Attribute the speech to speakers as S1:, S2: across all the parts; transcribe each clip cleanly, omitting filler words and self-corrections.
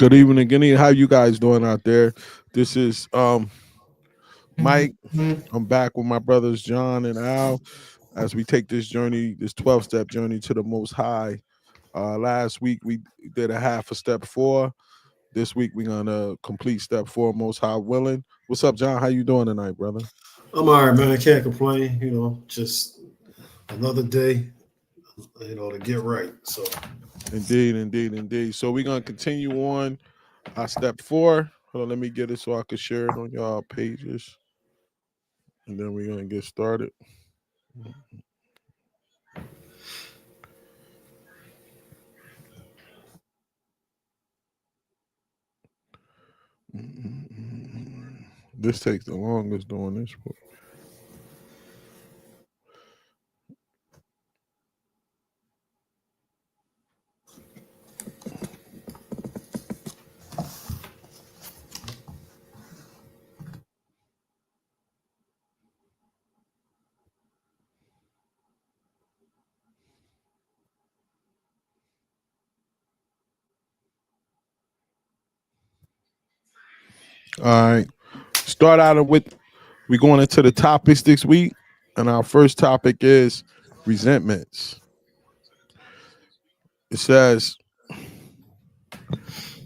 S1: Good evening, Guinea. How you guys doing out there? This is Mike. I'm back with my brothers John and Al as we take this journey, this 12-step journey to the Most High. Last week we did a half a step four. This week we're gonna complete step four, Most High willing. What's up, John? How you doing tonight, brother?
S2: I'm all right, man. I can't complain. Just another day, to get right. So,
S1: Indeed, indeed, indeed. So we're gonna continue on step four. Hold on, let me get it so I can share it on y'all pages, and then we're gonna get started. This takes the longest doing this. All right. Start out with we're going into the topics this week, and our first topic is resentments. It says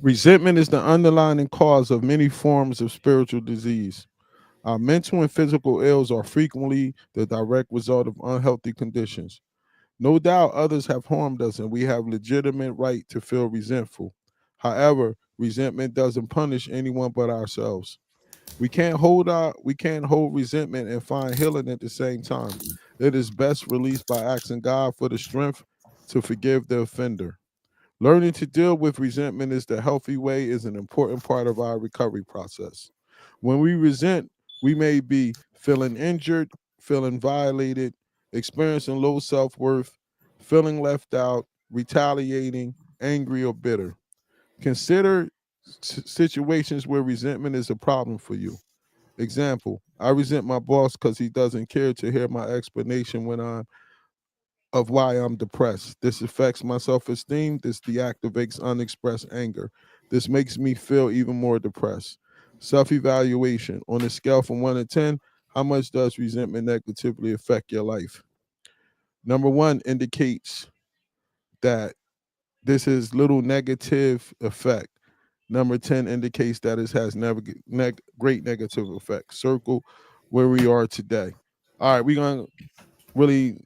S1: resentment is the underlying cause of many forms of spiritual disease. Our mental and physical ills are frequently the direct result of unhealthy conditions. No doubt others have harmed us and we have legitimate right to feel resentful. However, resentment doesn't punish anyone but ourselves. We can't hold resentment and find healing at the same time. It is best released by asking God for the strength to forgive the offender. Learning to deal with resentment is the healthy way is an important part of our recovery process. When we resent, we may be feeling injured, feeling violated, experiencing low self-worth, feeling left out, retaliating, angry or bitter. Consider situations where resentment is a problem for you. Example, I resent my boss because he doesn't care to hear my explanation when I'm of why I'm depressed. This affects my self-esteem. This deactivates unexpressed anger. This makes me feel even more depressed. Self-evaluation. On a scale from 1 to 10, how much does resentment negatively affect your life? Number 1 indicates that this is little negative effect. Number 10 indicates that it has great negative effect. Circle where we are today. All right, we're going to really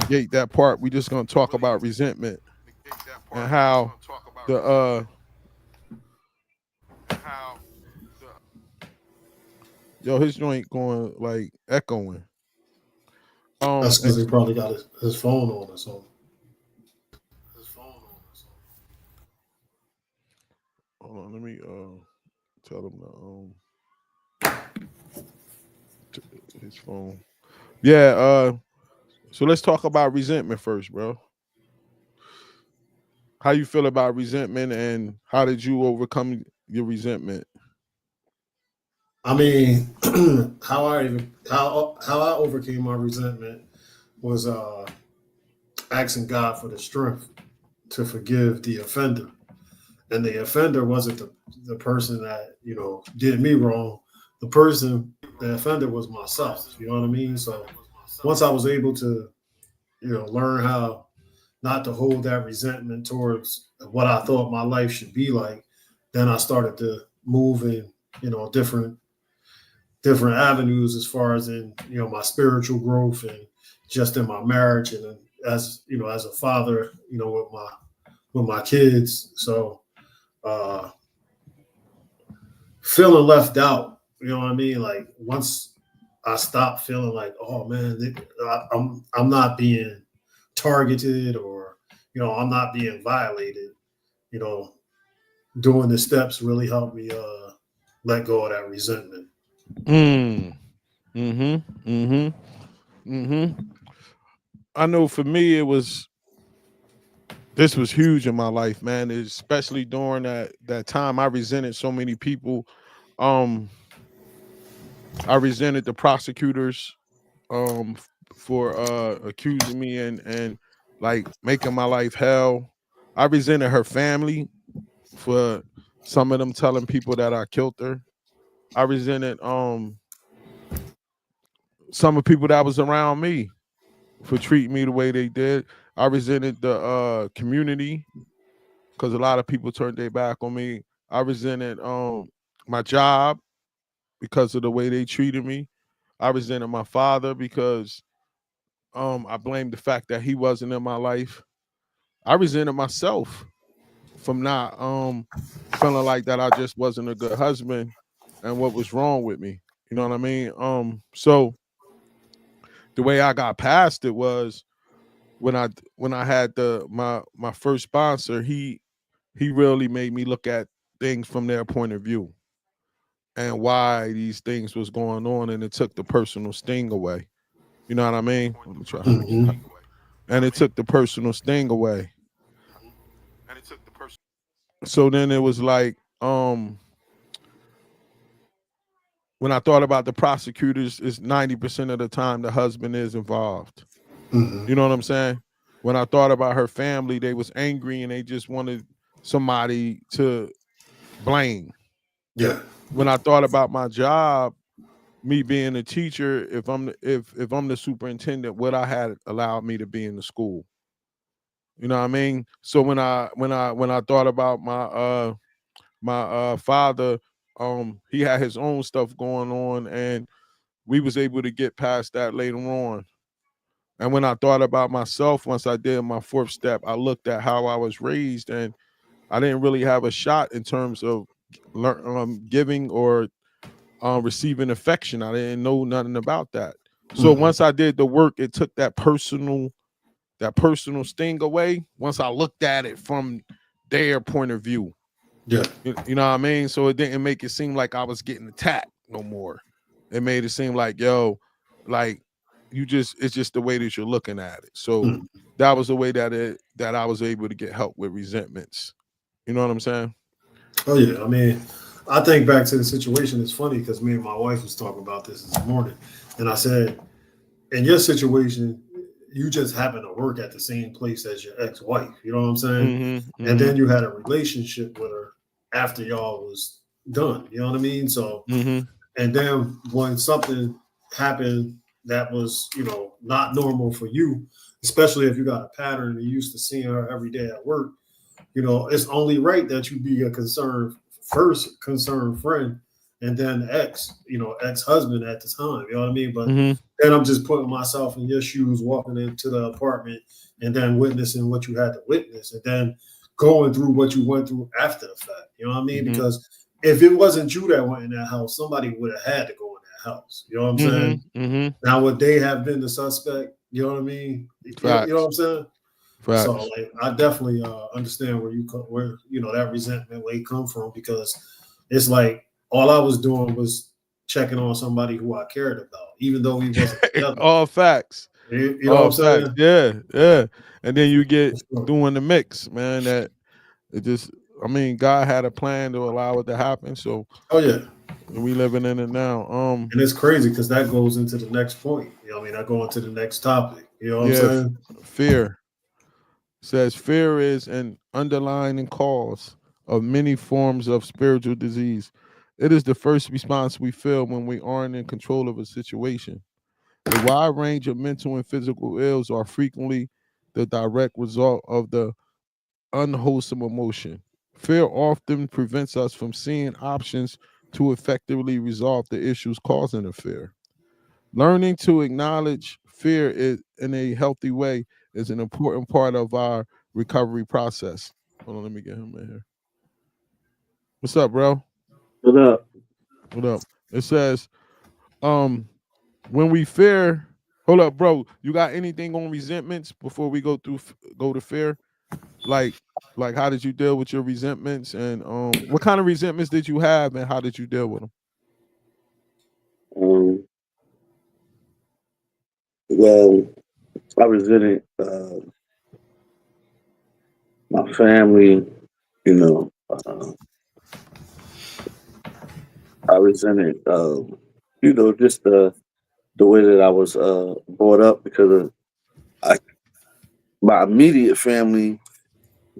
S1: negate that part. We're just going to talk about resentment and how the yo his joint going like echoing.
S2: that's
S1: And,
S2: because he probably got his phone on or something.
S1: hold on, let me tell him his phone. Yeah, so let's talk about resentment first, bro. How you feel about resentment and how did you overcome your resentment?
S2: I mean, how I overcame my resentment was asking God for the strength to forgive the offender, and the offender wasn't the person that did me wrong. The offender was myself. You know what I mean? So once I was able to learn how not to hold that resentment towards what I thought my life should be like, then I started to move in, different avenues as far as in, my spiritual growth and just in my marriage and as a father, with my kids. So uh feeling left out, you know what I mean? Like once I stopped feeling like, oh man, I'm not being targeted or I'm not being violated. You know, doing the steps really helped me let go of that resentment.
S1: Mm. Mm-hmm. Mm-hmm. Mm-hmm. I know for me it was this was huge in my life, man. Especially during that time. I resented so many people. Um, I resented the prosecutors for accusing me and like making my life hell. I resented her family for some of them telling people that I killed her. I resented some of the people that was around me for treating me the way they did. I resented the community because a lot of people turned their back on me. I resented my job because of the way they treated me. I resented my father because I blamed the fact that he wasn't in my life. I resented myself from not feeling like that I just wasn't a good husband and what was wrong with me. You know what I mean? So the way I got past it was when I had my first sponsor, he really made me look at things from their point of view and why these things was going on, and it took the personal sting away. You know what I mean? Let me try that again.
S2: Mm-hmm.
S1: And it took the personal sting away. So then it was like, when I thought about the prosecutors, it's 90% of the time the husband is involved.
S2: Mm-hmm.
S1: You know what I'm saying? When I thought about her family, they was angry and they just wanted somebody to blame.
S2: Yeah.
S1: When I thought about my job, me being a teacher, if I'm the superintendent, what I had allowed me to be in the school. You know what I mean? So when I thought about my father, he had his own stuff going on, and we was able to get past that later on. And when I thought about myself, once I did my fourth step, I looked at how I was raised, and I didn't really have a shot in terms of giving or receiving affection. I didn't know nothing about that. So
S2: Mm-hmm.
S1: once I did the work, it took that personal sting away. Once I looked at it from their point of view,
S2: Yeah.
S1: you know what I mean? So it didn't make it seem like I was getting attacked no more. It made it seem like, yo, like it's just the way that you're looking at it. So
S2: Mm-hmm.
S1: that was the way that I was able to get help with resentments. You know what I'm saying?
S2: Oh yeah. I mean, I think back to the situation. It's funny because me and my wife was talking about this morning, and I said, in your situation, you just happen to work at the same place as your ex-wife. You know what I'm saying?
S1: Mm-hmm.
S2: And
S1: Mm-hmm.
S2: then you had a relationship with her after y'all was done. You know what I mean? So,
S1: Mm-hmm.
S2: and then when something happened that was, not normal for you, especially if you got a pattern and you used to seeing her every day at work, it's only right that you be a concerned friend, and then ex-husband at the time. You know what I mean? But
S1: Mm-hmm.
S2: then I'm just putting myself in your shoes, walking into the apartment and then witnessing what you had to witness, and then going through what you went through after the fact. You know what I mean?
S1: Mm-hmm.
S2: Because if it wasn't you that went in that house, somebody would have had to go in that house. You know what I'm saying?
S1: Mm-hmm. Mm-hmm.
S2: Now, would they have been the suspect? You know what I mean? You know what
S1: Facts.
S2: I'm saying? So,
S1: Facts.
S2: like, I definitely understand where that resentment may come from, because it's like all I was doing was checking on somebody who I cared about, even though we wasn't together.
S1: All facts.
S2: You know what
S1: All
S2: I'm
S1: facts.
S2: saying?
S1: Yeah. Yeah. And then you get
S2: So,
S1: doing the mix, man. That it just, I mean, God had a plan to allow it to happen. So
S2: oh yeah,
S1: we living in it now.
S2: and it's crazy because that goes into the next point. You know what I mean? I go into the next topic. You know what I'm
S1: Yeah.
S2: saying?
S1: Fear says fear is an underlying cause of many forms of spiritual disease. It is the first response we feel when we aren't in control of a situation. A wide range of mental and physical ills are frequently the direct result of the unwholesome emotion. Fear often prevents us from seeing options to effectively resolve the issues causing the fear. Learning to acknowledge fear in a healthy way is an important part of our recovery process. Hold on, let me get him in here. What's up, bro?
S3: What up?
S1: What up? It says, um, when we fear, hold up, bro. You got anything on resentments before we go to fear? Like, how did you deal with your resentments, and what kind of resentments did you have, and how did you deal with them?
S3: Um, well, I resented my family. You know, I resented, just the way that I was brought up, because of I, my immediate family.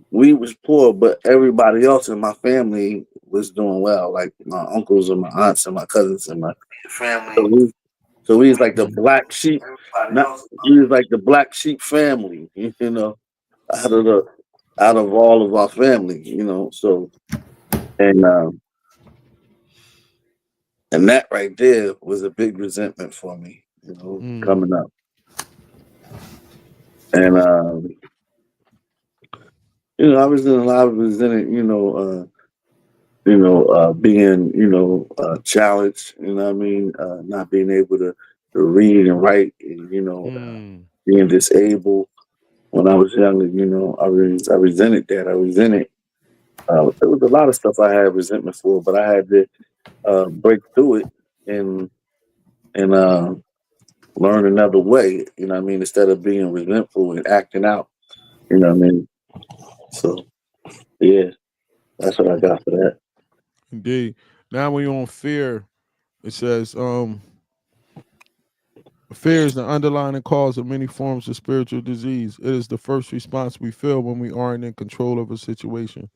S3: We was poor, but everybody else in my family was doing well, like my uncles and my aunts and my cousins and my family. So we was like the black sheep. We was like the black sheep family, out of the out of all of our family, So and and that right there was a big resentment for me, coming up. And I was in a lot of resented, being, challenged, not being able to read and write, and, being disabled when I was younger, I resented that. I resented, there was a lot of stuff I had resentment for, but I had to break through it and learn another way, instead of being resentful and acting out, So, yeah, that's what I got for that.
S1: Indeed. Now when you're on fear, it says, fear is the underlying cause of many forms of spiritual disease. It is the first response we feel when we aren't in control of a situation.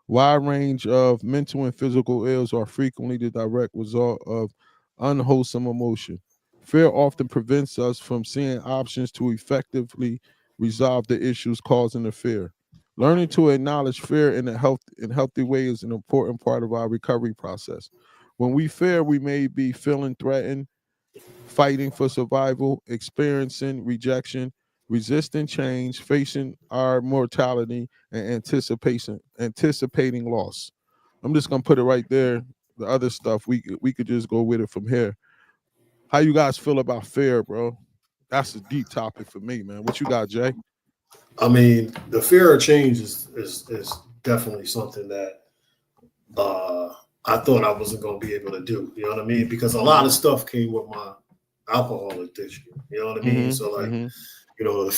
S1: Wide range of mental and physical ills are frequently the direct result of unwholesome emotion. Fear often prevents us from seeing options to effectively resolve the issues causing the fear. Learning to acknowledge fear in a healthy way is an important part of our recovery process. When we fear, we may be feeling threatened, fighting for survival, experiencing rejection, resisting change, facing our mortality, and anticipating loss. I'm just gonna put it right there. The other stuff we could just go with it from here. How you guys feel about fear, bro? That's a deep topic for me, man. What you got, Jay?
S2: I mean, the fear of change is definitely something that I thought I wasn't going to be able to do. You know what I mean? Because a lot of stuff came with my alcohol addiction. You know what I mean? So like, the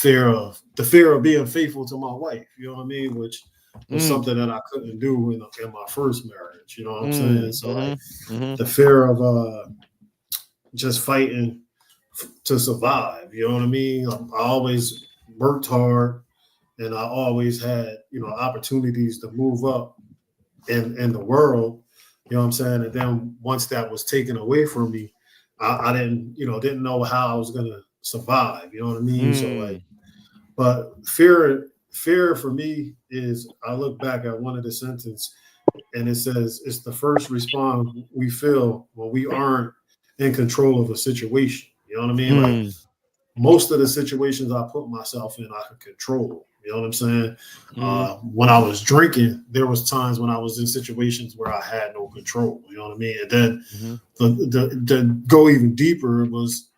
S2: fear of being faithful to my wife. You know what I mean? Which was something that I couldn't do in my first marriage. You know what I'm saying? So like, the fear of just fighting to survive. You know what I mean? I always worked hard, and I always had opportunities to move up in the world. You know what I'm saying? And then once that was taken away from me, I didn't know how I was gonna survive. You know what I mean? So like, but fear for me is, I look back at one of the sentences and it says it's the first response we feel when we aren't in control of a situation. You know what I mean? Like, most of the situations I put myself in, I could control. You know what I'm saying? When I was drinking, there was times when I was in situations where I had no control. You know what I mean? And then the go even deeper was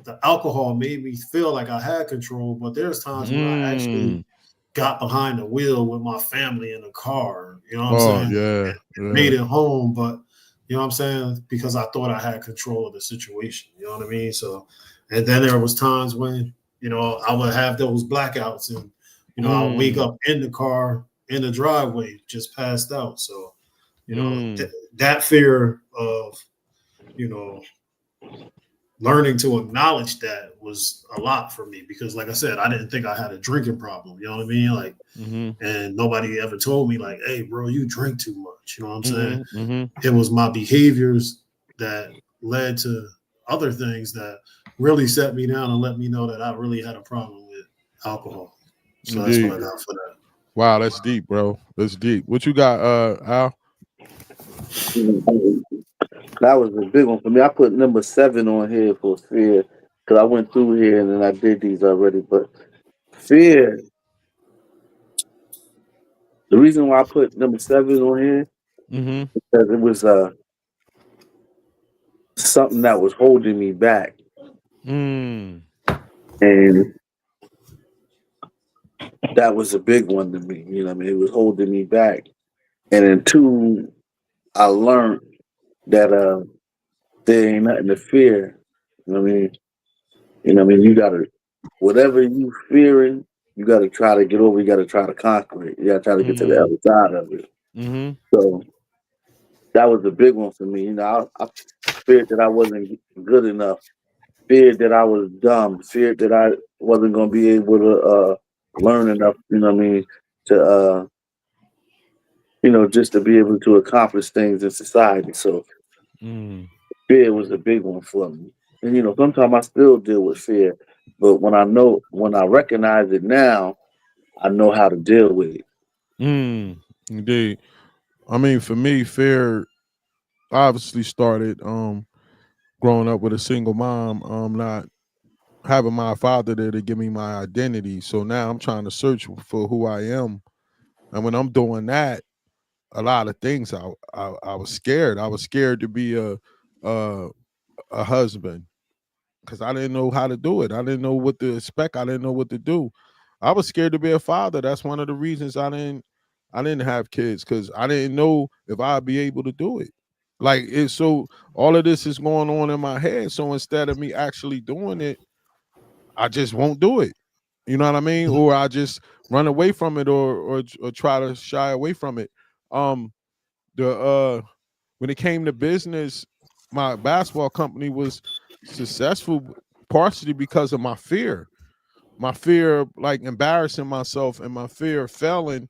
S2: the alcohol made me feel like I had control, but there's times when I actually got behind the wheel with my family in the car. You know what I'm saying?
S1: Yeah,
S2: made it home, but you know what I'm saying? Because I thought I had control of the situation. You know what I mean? So, and then there was times when, I would have those blackouts and, I would wake up in the car, in the driveway, just passed out. So, that fear of, learning to acknowledge that was a lot for me, because like I said, I didn't think I had a drinking problem. You know what I mean? Like, and nobody ever told me like, hey bro, you drink too much. You know what I'm saying? It was my behaviors that led to other things that really set me down and let me know that I really had a problem with alcohol. So that's what I got for that.
S1: Wow, that's deep, bro. That's deep. What you got, Al?
S3: That was a big one for me. I put number 7 on here for fear, because I went through here and then I did these already. But fear, the reason why I put number 7 on here, because it was something that was holding me back. And that was a big one to me. You know what I mean? It was holding me back. And then 2, I learned that there ain't nothing to fear. You know what I mean? You gotta, whatever you fearing, you gotta try to get over. You gotta try to conquer it. You gotta try to get to the other side of it. So that was a big one for me. I feared that I wasn't good enough. Feared that I was dumb. Feared that I wasn't gonna be able to learn enough. You know what I mean? To just to be able to accomplish things in society. So
S1: Mm.
S3: fear was a big one for me. And sometimes I still deal with fear, but when I recognize it now, I know how to deal with it.
S1: Mm. Indeed. I mean, for me, fear obviously started growing up with a single mom, not having my father there to give me my identity. So now I'm trying to search for who I am. And when I'm doing that, a lot of things I was scared. I was scared to be a, a husband because I didn't know how to do it. I didn't know what to expect. I didn't know what to do. I was scared to be a father. That's one of the reasons I didn't have kids because I didn't know if I'd be able to do it. Like it's so all of this is going on in my head. So instead of me actually doing it, I just won't do it. You know what I mean? Or I just run away from it or try to shy away from it. Um the when it came to business, my basketball company was successful partially because of my fear. My fear of like embarrassing myself and my fear of failing,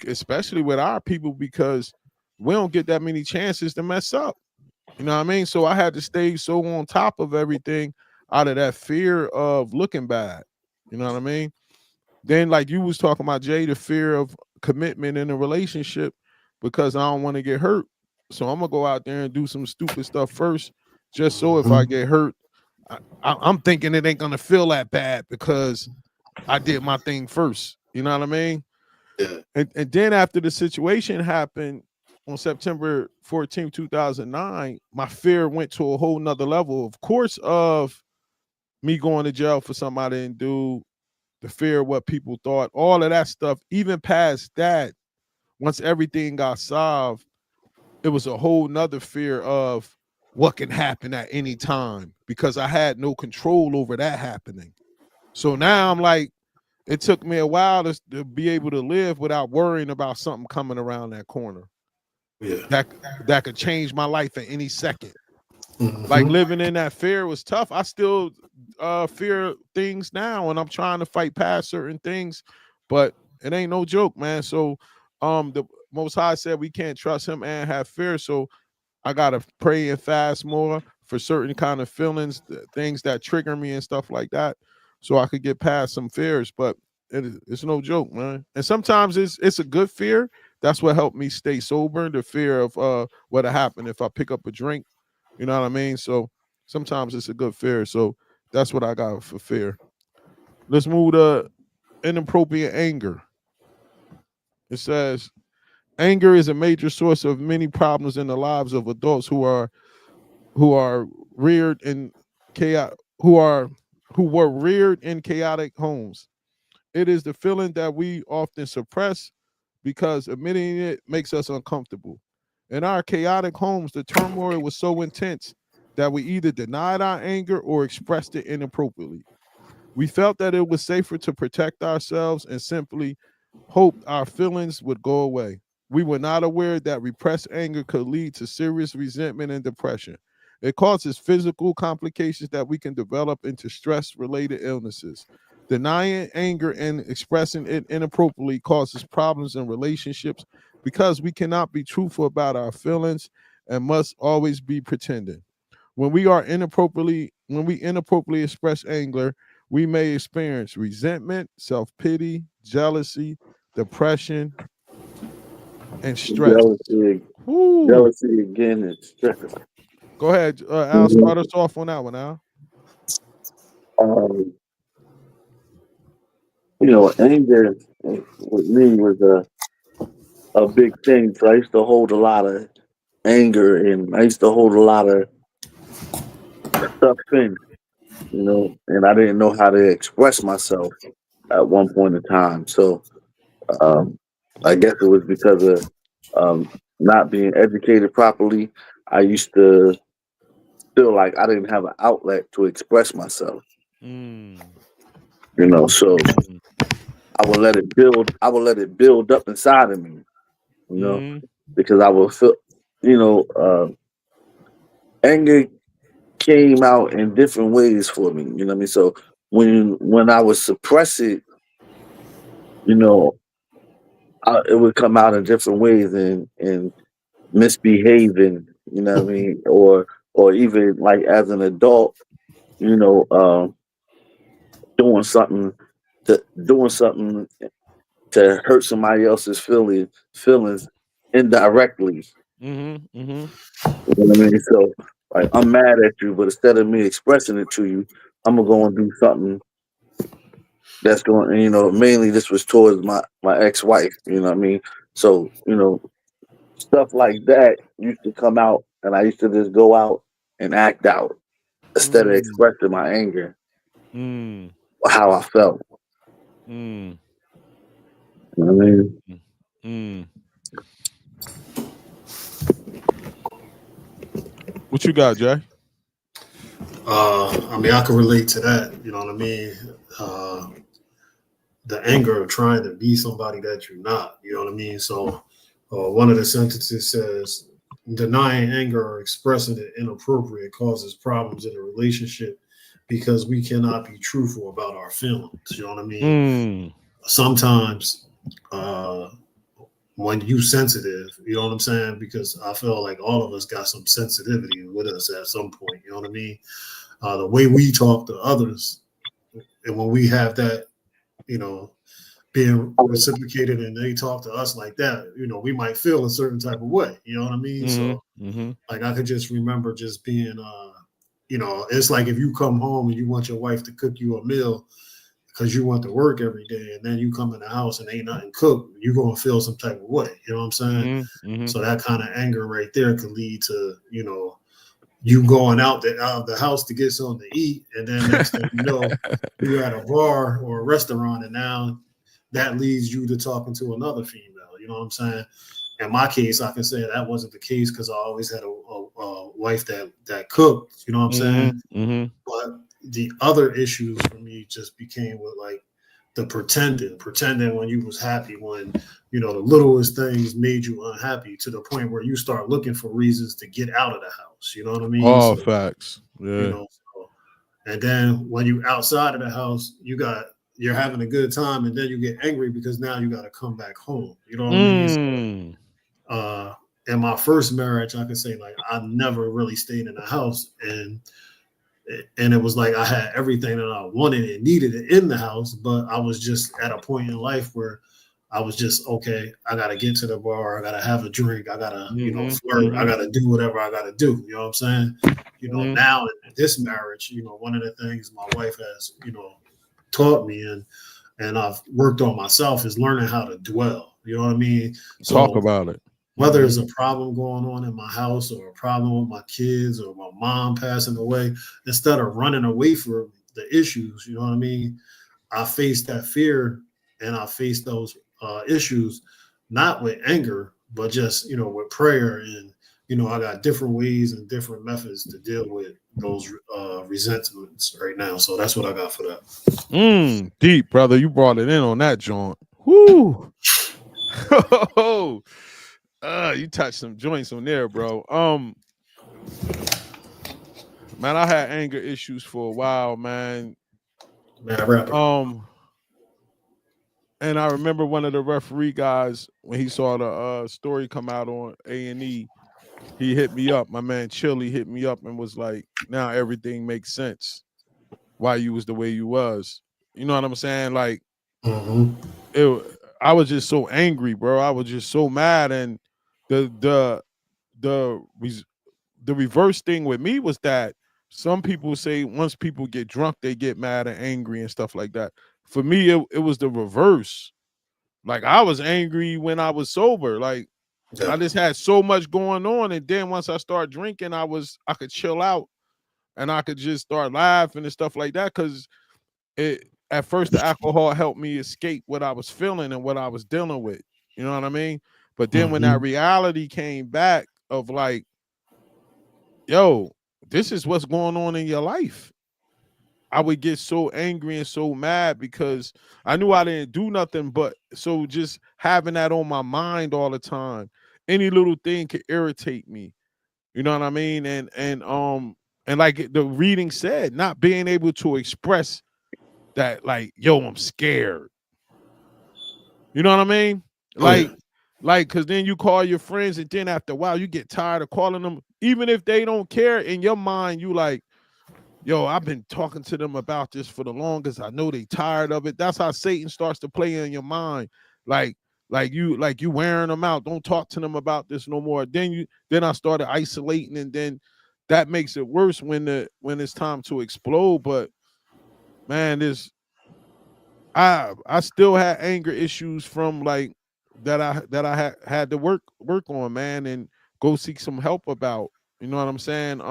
S1: especially with our people, because we don't get that many chances to mess up. You know what I mean? So I had to stay so on top of everything out of that fear of looking bad. You know what I mean? Then, like you was talking about, Jay, the fear of commitment in a relationship because I don't want to get hurt. So I'm gonna go out there and do some stupid stuff first, just so if I get hurt, I'm thinking it ain't gonna feel that bad because I did my thing first. You know what I mean?
S2: Yeah.
S1: And then after the situation happened on September 14th, 2009, my fear went to a whole nother level, of course, of me going to jail for something I didn't do, the fear of what people thought, all of that stuff. Even past that, once everything got solved, it was a whole nother fear of what can happen at any time because I had no control over that happening. So now I'm like, it took me a while to be able to live without worrying about something coming around that corner
S2: Yeah.
S1: that could change my life at any second. Like
S2: Mm-hmm.
S1: living in that fear was tough. I still fear things now, and I'm trying to fight past certain things, but it ain't no joke, man. So, the Most High said we can't trust Him and have fear. So I gotta pray and fast more for certain kind of feelings, things that trigger me and stuff like that, so I could get past some fears. But it's no joke, man. And sometimes it's a good fear. That's what helped me stay sober. The fear of what'll happen if I pick up a drink. You know what I mean? So sometimes it's a good fear. So that's what I got for fear. Let's move to inappropriate anger. It says anger is a major source of many problems in the lives of adults who are reared in chaos who were reared in chaotic homes. It is the feeling that we often suppress because admitting it makes us uncomfortable. In our chaotic homes, the turmoil was so intense that we either denied our anger or expressed it inappropriately. We felt that it was safer to protect ourselves and simply hoped our feelings would go away. We were not aware that repressed anger could lead to serious resentment and depression. It causes physical complications that we can develop into stress related illnesses. Denying anger and expressing it inappropriately causes problems in relationships because we cannot be truthful about our feelings and must always be pretending. When we inappropriately express anger, we may experience resentment, self-pity, jealousy, depression, and stress.
S3: Jealousy,
S1: Woo.
S3: jealousy again is stress.
S1: Go ahead, Al.
S3: Mhm.
S1: Start us off on that one, Al.
S3: Um, anger with me was a big thing. So I used to hold a lot of anger and I used to hold a lot of stuff in, and I didn't know how to express myself at one point in time. So um, I guess it was because of not being educated properly. I used to feel like I didn't have an outlet to express myself,
S1: Mm.
S3: so
S1: Mm.
S3: I would let it build. I would let it build up inside of me, you know,
S1: Mm.
S3: because I would feel, anger came out in different ways for me. You know what I mean? So when I would suppress it, you know, it would come out in different ways and misbehaving, you know what I mean, or even like as an adult, you know, doing something doing something to hurt somebody else's feelings indirectly.
S1: Mm-hmm. Mm-hmm.
S3: You know what I mean? So like I'm mad at you, but instead of me expressing it to you, I'm gonna go and do something that's going. You know, mainly this was towards my ex wife. You know what I mean? So you know, stuff like that used to come out, and I used to just go out and act out instead of
S1: Mm,
S3: expressing my anger,
S1: mm,
S3: or how I felt.
S1: mm,
S3: You know what I mean?
S1: mm. What you got, Jay?
S2: I mean, I can relate to that. You know what I mean? Uh, the anger of trying to be somebody that you're not. You know what I mean? So, one of the sentences says, "Denying anger or expressing it inappropriate causes problems in a relationship because we cannot be truthful about our feelings." You know what I mean?
S1: Mm,
S2: Sometimes, uh, when you sensitive, you know what I'm saying? Because I feel like all of us got some sensitivity with us at some point. You know what I mean? The way we talk to others, and when we have that, you know, being reciprocated and they talk to us like that, you know, we might feel a certain type of way. You know what I mean?
S1: mm-hmm.
S2: So
S1: Mm-hmm.
S2: like I could just remember just being you know, it's like if you come home and you want your wife to cook you a meal because you want to work every day and then you come in the house and ain't nothing cooked, you're gonna feel some type of way. You know what I'm saying?
S1: Mm-hmm. Mm-hmm.
S2: So that kind of anger right there could lead to, you know, you going out of the house to get something to eat, and then next thing you know, you're at a bar or a restaurant, and now that leads you to talking to another female. You know what I'm saying? In my case, I can say that wasn't the case because I always had a wife that cooked. You know what I'm saying?
S1: Mm-hmm. Mm-hmm.
S2: But the other issues for me just became with like the pretending when you was happy, when you know the littlest things made you unhappy to the point where you start looking for reasons to get out of the house. You know what I mean?
S1: All
S2: So
S1: facts.
S2: you
S1: Yeah.
S2: know, and then when you outside of the house, you're having a good time, and then you get angry because now you got to come back home. You know what I mean? So,
S1: Mm.
S2: uh, in my first marriage, I can say like I never really stayed in the house, and it was like I had everything that I wanted and needed in the house, but I was just at a point in life where I was just okay. I gotta get to the bar. I gotta have a drink. I gotta, you know,
S1: Mm-hmm.
S2: flirt. I
S1: Mm-hmm.
S2: gotta do whatever I gotta do. You know what I'm saying? You know,
S1: Mm-hmm.
S2: now in this marriage, you know, one of the things my wife has, you know, taught me and I've worked on myself is learning how to dwell. You know what I mean?
S1: Talk
S2: So
S1: about it.
S2: whether
S1: Mm-hmm.
S2: there's a problem going on in my house or a problem with my kids or my mom passing away, instead of running away from the issues, you know what I mean? I face that fear and I face those issues not with anger, but just, you know, with prayer. And, you know, I got different ways and different methods to deal with those resentments right now. So that's what I got for that.
S1: Deep, brother. You brought it in on that joint. Whoo. You touched some joints on there, bro. Man, I had anger issues for a while, man.
S2: Man, rapper.
S1: Um, and I remember one of the referee guys when he saw the story come out on A&E, he hit me up. My man Chili hit me up and was like, "Now everything makes sense. Why you was the way you was." You know what I'm saying? Like,
S2: Mm-hmm.
S1: I was just so angry, bro. I was just so mad, and the the the the reverse thing with me was that some people say once people get drunk, they get mad and angry and stuff like that. For me, it was the reverse. Like I was angry when I was sober. Like
S2: Yeah.
S1: I just had so much going on, and then once I started drinking, I could chill out and I could just start laughing and stuff like that. Cause it at first the alcohol helped me escape what I was feeling and what I was dealing with. You know what I mean? But then when that
S2: Mm-hmm.
S1: reality came back of like, yo, this is what's going on in your life. I would get so angry and so mad because I knew I didn't do nothing, but so just having that on my mind all the time, any little thing could irritate me. You know what I mean? And like the reading said, not being able to express that, like, yo, I'm scared. You know what I mean? Like, cause then you call your friends, and then after a while you get tired of calling them, even if they don't care. In your mind, you like, yo, I've been talking to them about this for the longest. I know they tired of it. That's how Satan starts to play in your mind. Like, like you wearing them out. Don't talk to them about this no more. Then I started isolating, and then that makes it worse when it's time to explode. But man, I still had anger issues from like that I had to work on, man, and go seek some help about. You know what I'm saying?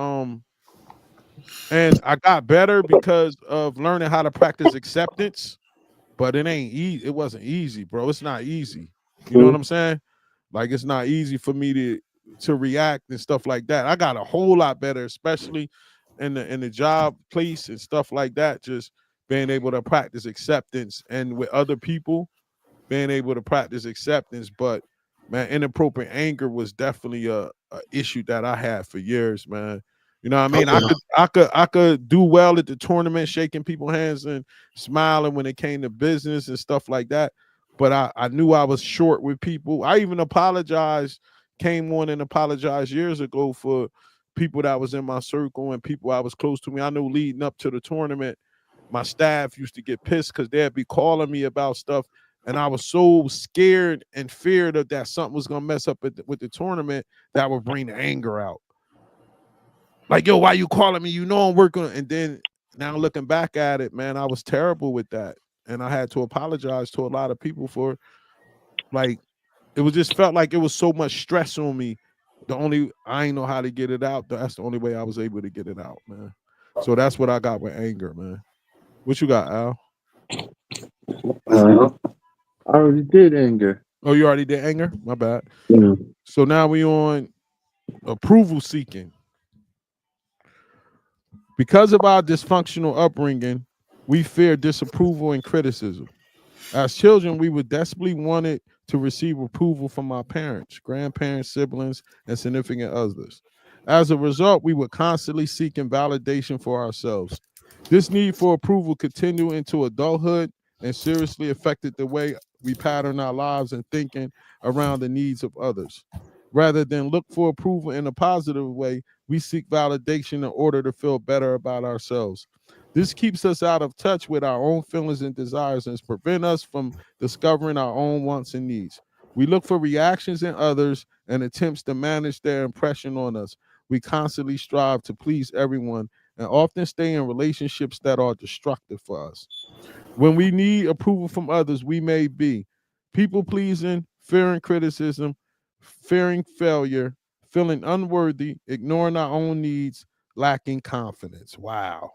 S1: And I got better because of learning how to practice acceptance, but it ain't easy. It wasn't easy, bro. It's not easy. You know what I'm saying? Like, it's not easy for me to react and stuff like that. I got a whole lot better, especially in the job place and stuff like that. Just being able to practice acceptance, and with other people, being able to practice acceptance. But man, inappropriate anger was definitely a issue that I had for years, man. You know what I mean? I could do well at the tournament, shaking people's hands and smiling when it came to business and stuff like that. But I knew I was short with people. I even apologized, came on and apologized years ago for people that was in my circle and people I was close to me. I know leading up to the tournament, my staff used to get pissed because they'd be calling me about stuff, and I was so scared and feared that something was gonna mess up with the tournament that would bring the anger out. Like, yo, why you calling me? You know I'm working. And then now looking back at it, man, I was terrible with that. And I had to apologize to a lot of people for, like, it was just felt like it was so much stress on me. I ain't know how to get it out. That's the only way I was able to get it out, man. So that's what I got with anger, man. What you got, Al?
S3: I already did anger.
S1: Oh, you already did anger? My bad.
S3: Yeah.
S1: So now we on approval seeking. Because of our dysfunctional upbringing, we fear disapproval and criticism. As children, we would desperately wanted to receive approval from our parents, grandparents, siblings, and significant others. As a result, we would constantly seek validation for ourselves. This need for approval continued into adulthood and seriously affected the way we pattern our lives and thinking around the needs of others. Rather than look for approval in a positive way, we seek validation in order to feel better about ourselves. This keeps us out of touch with our own feelings and desires and prevent us from discovering our own wants and needs. We look for reactions in others and attempts to manage their impression on us. We constantly strive to please everyone and often stay in relationships that are destructive for us. When we need approval from others, we may be people pleasing, fearing criticism, fearing failure, feeling unworthy, ignoring our own needs, lacking confidence. Wow.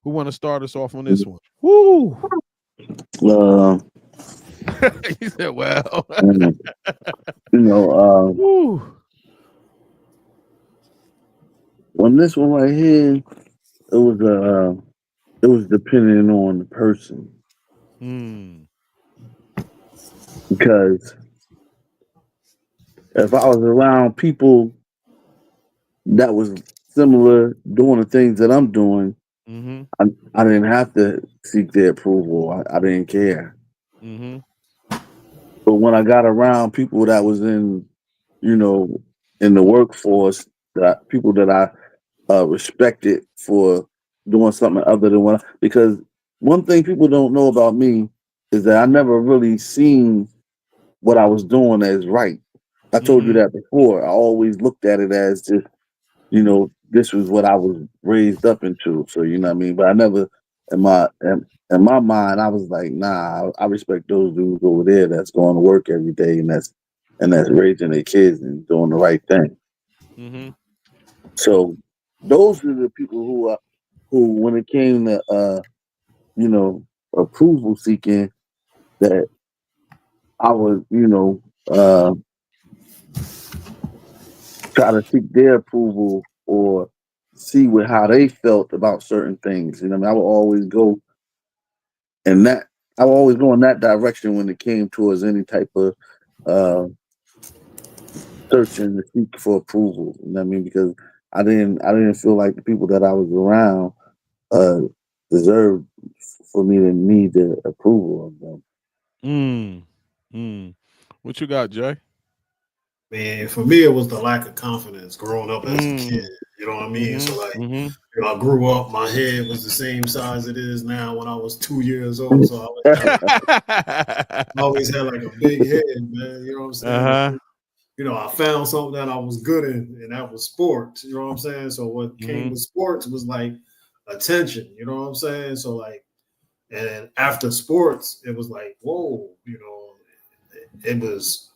S1: Who want to start us off on this one? Woo!
S3: Uh,
S1: He said, well.
S3: you know,
S1: Woo.
S3: on this one right here, it was depending on the person because if I was around people that was similar doing the things that I'm doing,
S1: Mm-hmm.
S3: I didn't have to seek their approval. I didn't care.
S1: Mm-hmm.
S3: But when I got around people that was you know, in the workforce, that people that I respected for doing something other than because one thing people don't know about me is that I never really seen what I was doing as right. I told you that before. I always looked at it as just, this was what I was raised up into. So you know what I mean? But I never in my mind I was like, nah, I respect those dudes over there that's going to work every day and that's raising their kids and doing the right thing.
S1: Mm-hmm.
S3: So those are the people who when it came to approval seeking, that I would, try to seek their approval or see how they felt about certain things. You know, what I mean, I would always go in that. I would always go in that direction when it came towards any type of uh, searching to seek for approval. You know what I mean? Because I didn't feel like the people that I was around deserved for me to need the approval of them.
S1: Well, What you got, Jay?
S2: Man, for me, it was the lack of confidence growing up as a kid.
S1: Mm.
S2: You know what I mean? So, like,
S1: Mm-hmm.
S2: I grew up, my head was the same size it is now when I was 2 years old. So, I always had like a big head, man. You know what I'm saying?
S1: Uh-huh.
S2: I found something that I was good in, and that was sports. You know what I'm saying? So, what came
S1: Mm-hmm.
S2: with sports was like attention. You know what I'm saying? So, like, and after sports, it was like, whoa, it was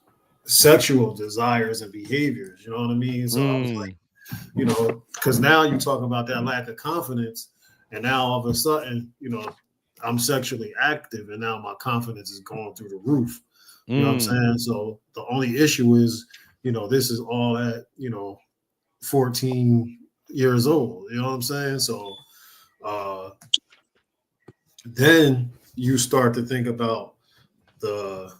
S2: sexual desires and behaviors. You know what I mean? So I was like, because now you talk about that lack of confidence, and now all of a sudden, I'm sexually active, and now my confidence is going through the roof. You know what I'm saying? So the only issue is, this is all at, 14 years old. You know what I'm saying? So then you start to think about the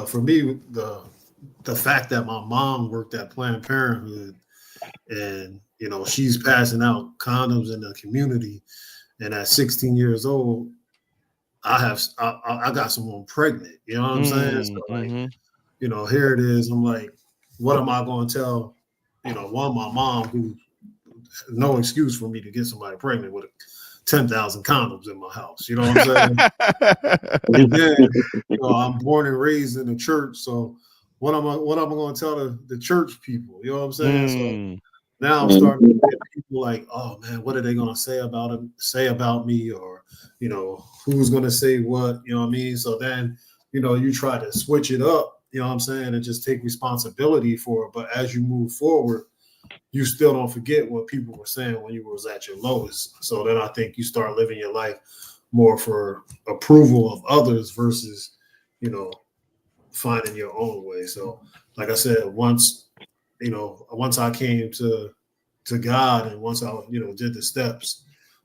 S2: for me the fact that my mom worked at Planned Parenthood, and she's passing out condoms in the community, and at 16 years old I got someone pregnant. You know what I'm saying? So like, here it is. I'm like, what am I going to tell? My mom, who no excuse for me to get somebody pregnant with 10,000 condoms in my house. You know what I'm saying? And then, I'm born and raised in the church, so what am I going to tell the church people? You know what I'm saying? So now I'm starting to get people like, oh man, what are they going to say about me, or who's going to say what? You know what I mean? So then, you try to switch it up. You know what I'm saying, and just take responsibility for it. But as you move forward, you still don't forget what people were saying when you was at your lowest. So then I think you start living your life more for approval of others versus, finding your own way. So like I said, once I came to God, and once I, did the steps,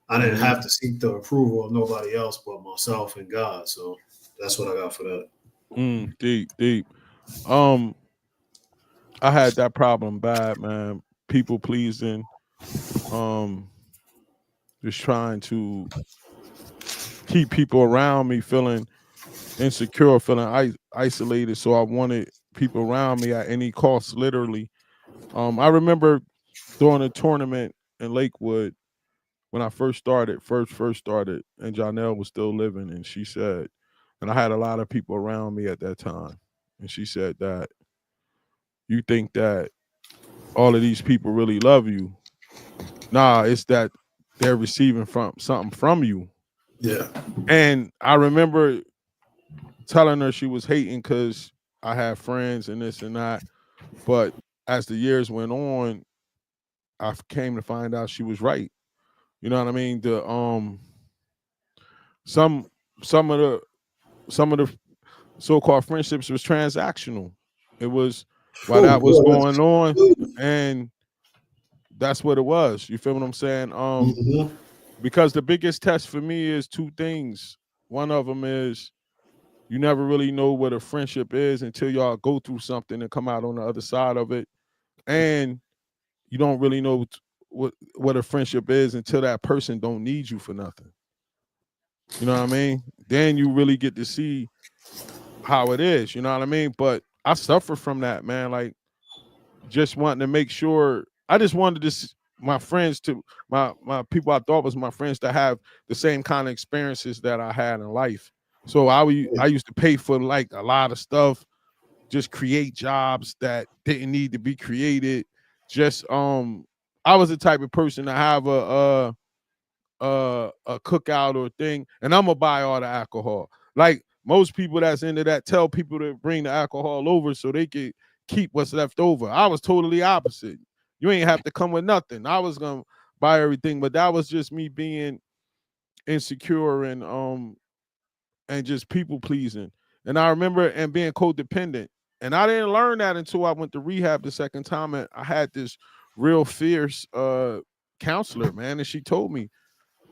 S2: I didn't have to seek the approval of nobody else but myself and God. So that's what I got for that.
S1: Deep. I had that problem bad, man. People pleasing, just trying to keep people around me feeling insecure, feeling isolated. So I wanted people around me at any cost, literally. I remember during a tournament in Lakewood when I first started, and Janelle was still living, and she said, and I had a lot of people around me at that time, and she said that you think that all of these people really love you. Nah, it's that they're receiving something from you.
S2: Yeah.
S1: And I remember telling her she was hating because I had friends and this and that. But as the years went on, I came to find out she was right. You know what I mean? The some of the so-called friendships was transactional. It was while that was going on, and that's what it was. You feel what I'm saying? Because the biggest test for me is two things. One of them is you never really know what a friendship is until y'all go through something and come out on the other side of it. And you don't really know what a friendship is until that person don't need you for nothing. You know what I mean? Then you really get to see how it is. You know what I mean? But I suffer from that, man. Like just wanting to make sure. I just wanted my friends to my people I thought was my friends to have the same kind of experiences that I had in life. So I used to pay for like a lot of stuff, just create jobs that didn't need to be created. Just I was the type of person to have a cookout or thing, and I'm gonna buy all the alcohol. Like most people that's into that tell people to bring the alcohol over so they could keep what's left over. I was totally opposite. You ain't have to come with nothing. I was gonna buy everything, but that was just me being insecure and just people pleasing. And I remember and being codependent. And I didn't learn that until I went to rehab the second time. And I had this real fierce counselor, man. And she told me,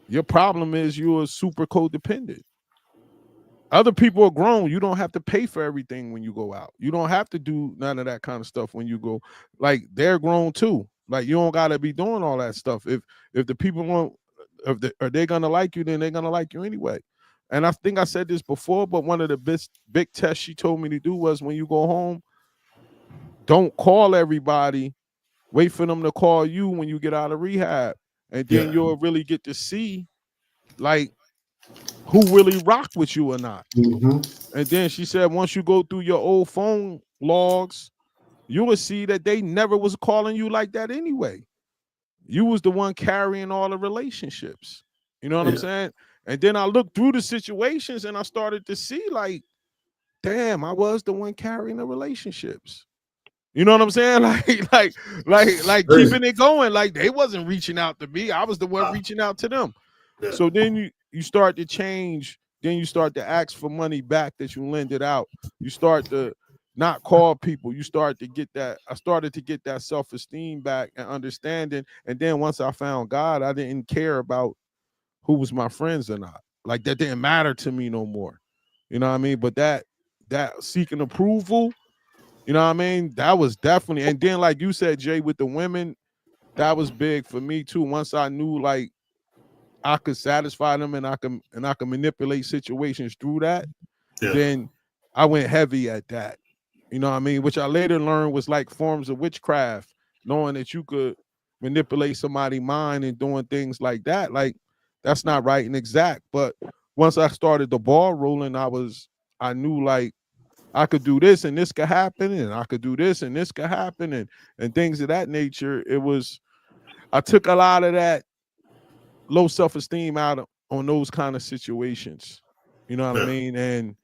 S1: your problem is you're super codependent. Other people are grown. You don't have to pay for everything when you go out. You don't have to do none of that kind of stuff when you go. Like they're grown too. Like you don't gotta be doing all that stuff. If the people want, are they gonna like you, then they're gonna like you anyway. And I think I said this before, but one of the big tests she told me to do was when you go home, don't call everybody. Wait for them to call you when you get out of rehab. And then you'll really get to see like who really rock with you or not. And then she said, once you go through your old phone logs, you will see that they never was calling you like that anyway. You was the one carrying all the relationships. You know what I'm saying? And then I looked through the situations and I started to see like, damn, I was the one carrying the relationships. You know what I'm saying? Like keeping it going. Like they wasn't reaching out to me. I was the one reaching out to them. So then you start to change. Then you start to ask for money back that you lended out. You start to not call people. You start to get that. I started to get that self-esteem back and understanding. And then once I found God, I didn't care about who was my friends or not. Like that didn't matter to me no more. You know what I mean? But that seeking approval, you know what I mean? That was definitely. And then like you said, Jay, with the women, that was big for me too. Once I knew like I could satisfy them and I can manipulate situations through that, then I went heavy at that. You know what I mean? Which I later learned was like forms of witchcraft, knowing that you could manipulate somebody's mind and doing things like that. Like that's not right and exact. But once I started the ball rolling, I knew like I could do this and this could happen, and I could do this and this could happen, and things of that nature. I took a lot of that low self-esteem out on those kind of situations. You know what I mean? And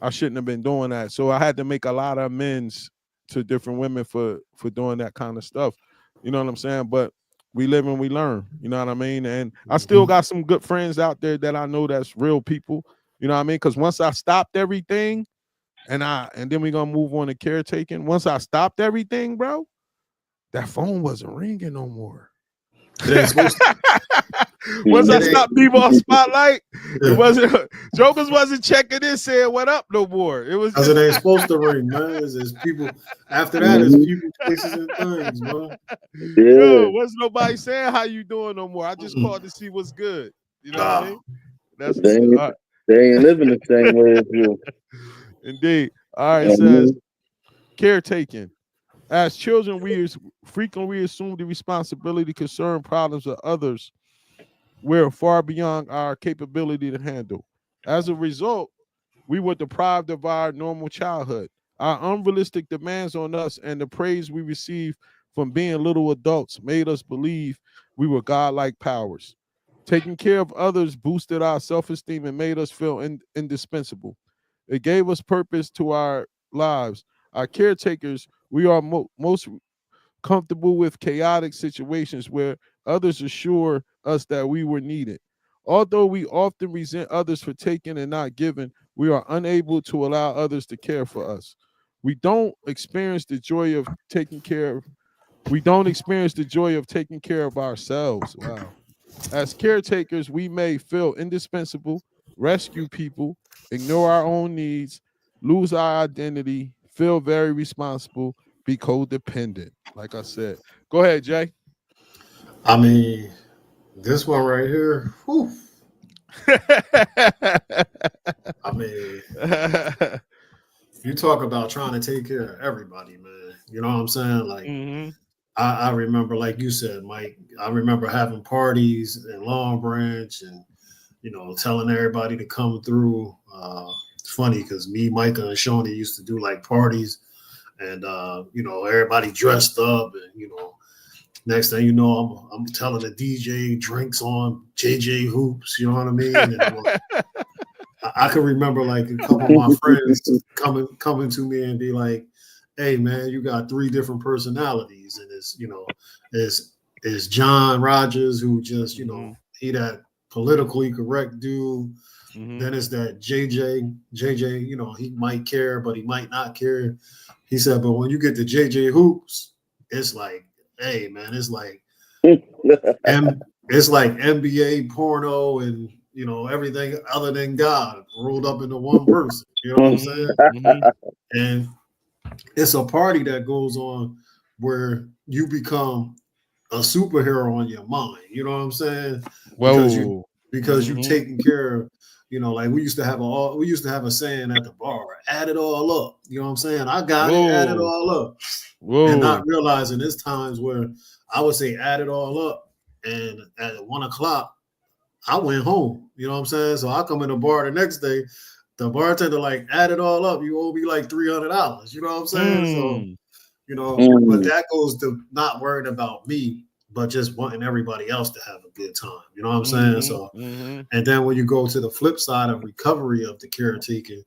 S1: I shouldn't have been doing that. So I had to make a lot of amends to different women for doing that kind of stuff. You know what I'm saying? But we live and we learn. You know what I mean? And I still got some good friends out there that I know that's real people. You know what I mean? Because once I stopped everything, and then we're gonna move on to caretaking. Once I stopped everything, bro, that phone wasn't ringing no more. Once I stopped people on Spotlight, it wasn't Jokers wasn't checking in saying what up no more. It was
S2: because it ain't supposed to ring, man. It's people after that, it's people, places, and things, bro.
S1: Yo, wasn't nobody saying how you doing no more. I just called to see what's good. You know what I mean? That's
S3: they ain't living the same way as you.
S1: Indeed. All right, it says caretaking. As children, we frequently assume the responsibility concerning problems of others we're far beyond our capability to handle. As a result, we were deprived of our normal childhood. Our unrealistic demands on us and the praise we received from being little adults made us believe we were godlike powers. Taking care of others boosted our self-esteem and made us feel indispensable. It gave us purpose to our lives. Our caretakers, we are most comfortable with chaotic situations where others assure us that we were needed. Although we often resent others for taking and not giving, we are unable to allow others to care for us. We don't experience the joy of taking care of ourselves. Wow. As caretakers, we may feel indispensable, rescue people, ignore our own needs, lose our identity, feel very responsible, be codependent. Like I said. Go ahead, Jay.
S2: I mean, this one right here, whew. I mean, you talk about trying to take care of everybody, man. You know what I'm saying? Like, I remember, like you said, Mike, I remember having parties in Long Branch and, telling everybody to come through. It's funny because me, Micah, and Shawnee used to do like parties and, everybody dressed up and, next thing you know, I'm telling the DJ drinks on JJ Hoops, you know what I mean? And I can remember like a couple of my friends coming to me and be like, hey man, you got 3 different personalities. And it's John Rogers who just, he that politically correct dude. Then it's that JJ, he might care, but he might not care. He said, but when you get to JJ Hoops, it's like, hey man, it's like NBA porno and everything other than God rolled up into one person. You know what I'm saying? And it's a party that goes on where you become a superhero on your mind. You know what I'm saying?
S1: Whoa.
S2: because you taking care of, like we used to have a saying at the bar, add it all up. You know what I'm saying? I got it, add it
S1: Whoa.
S2: all up. And
S1: Whoa.
S2: not realizing there's times where I would say add it all up. And at 1:00, I went home. You know what I'm saying? So I come in the bar the next day, the bartender like add it all up. You owe me like $300. You know what I'm saying? So, but that goes to not worrying about me, but just wanting everybody else to have a good time. You know what I'm saying? So, and then when you go to the flip side of recovery of the caretaking,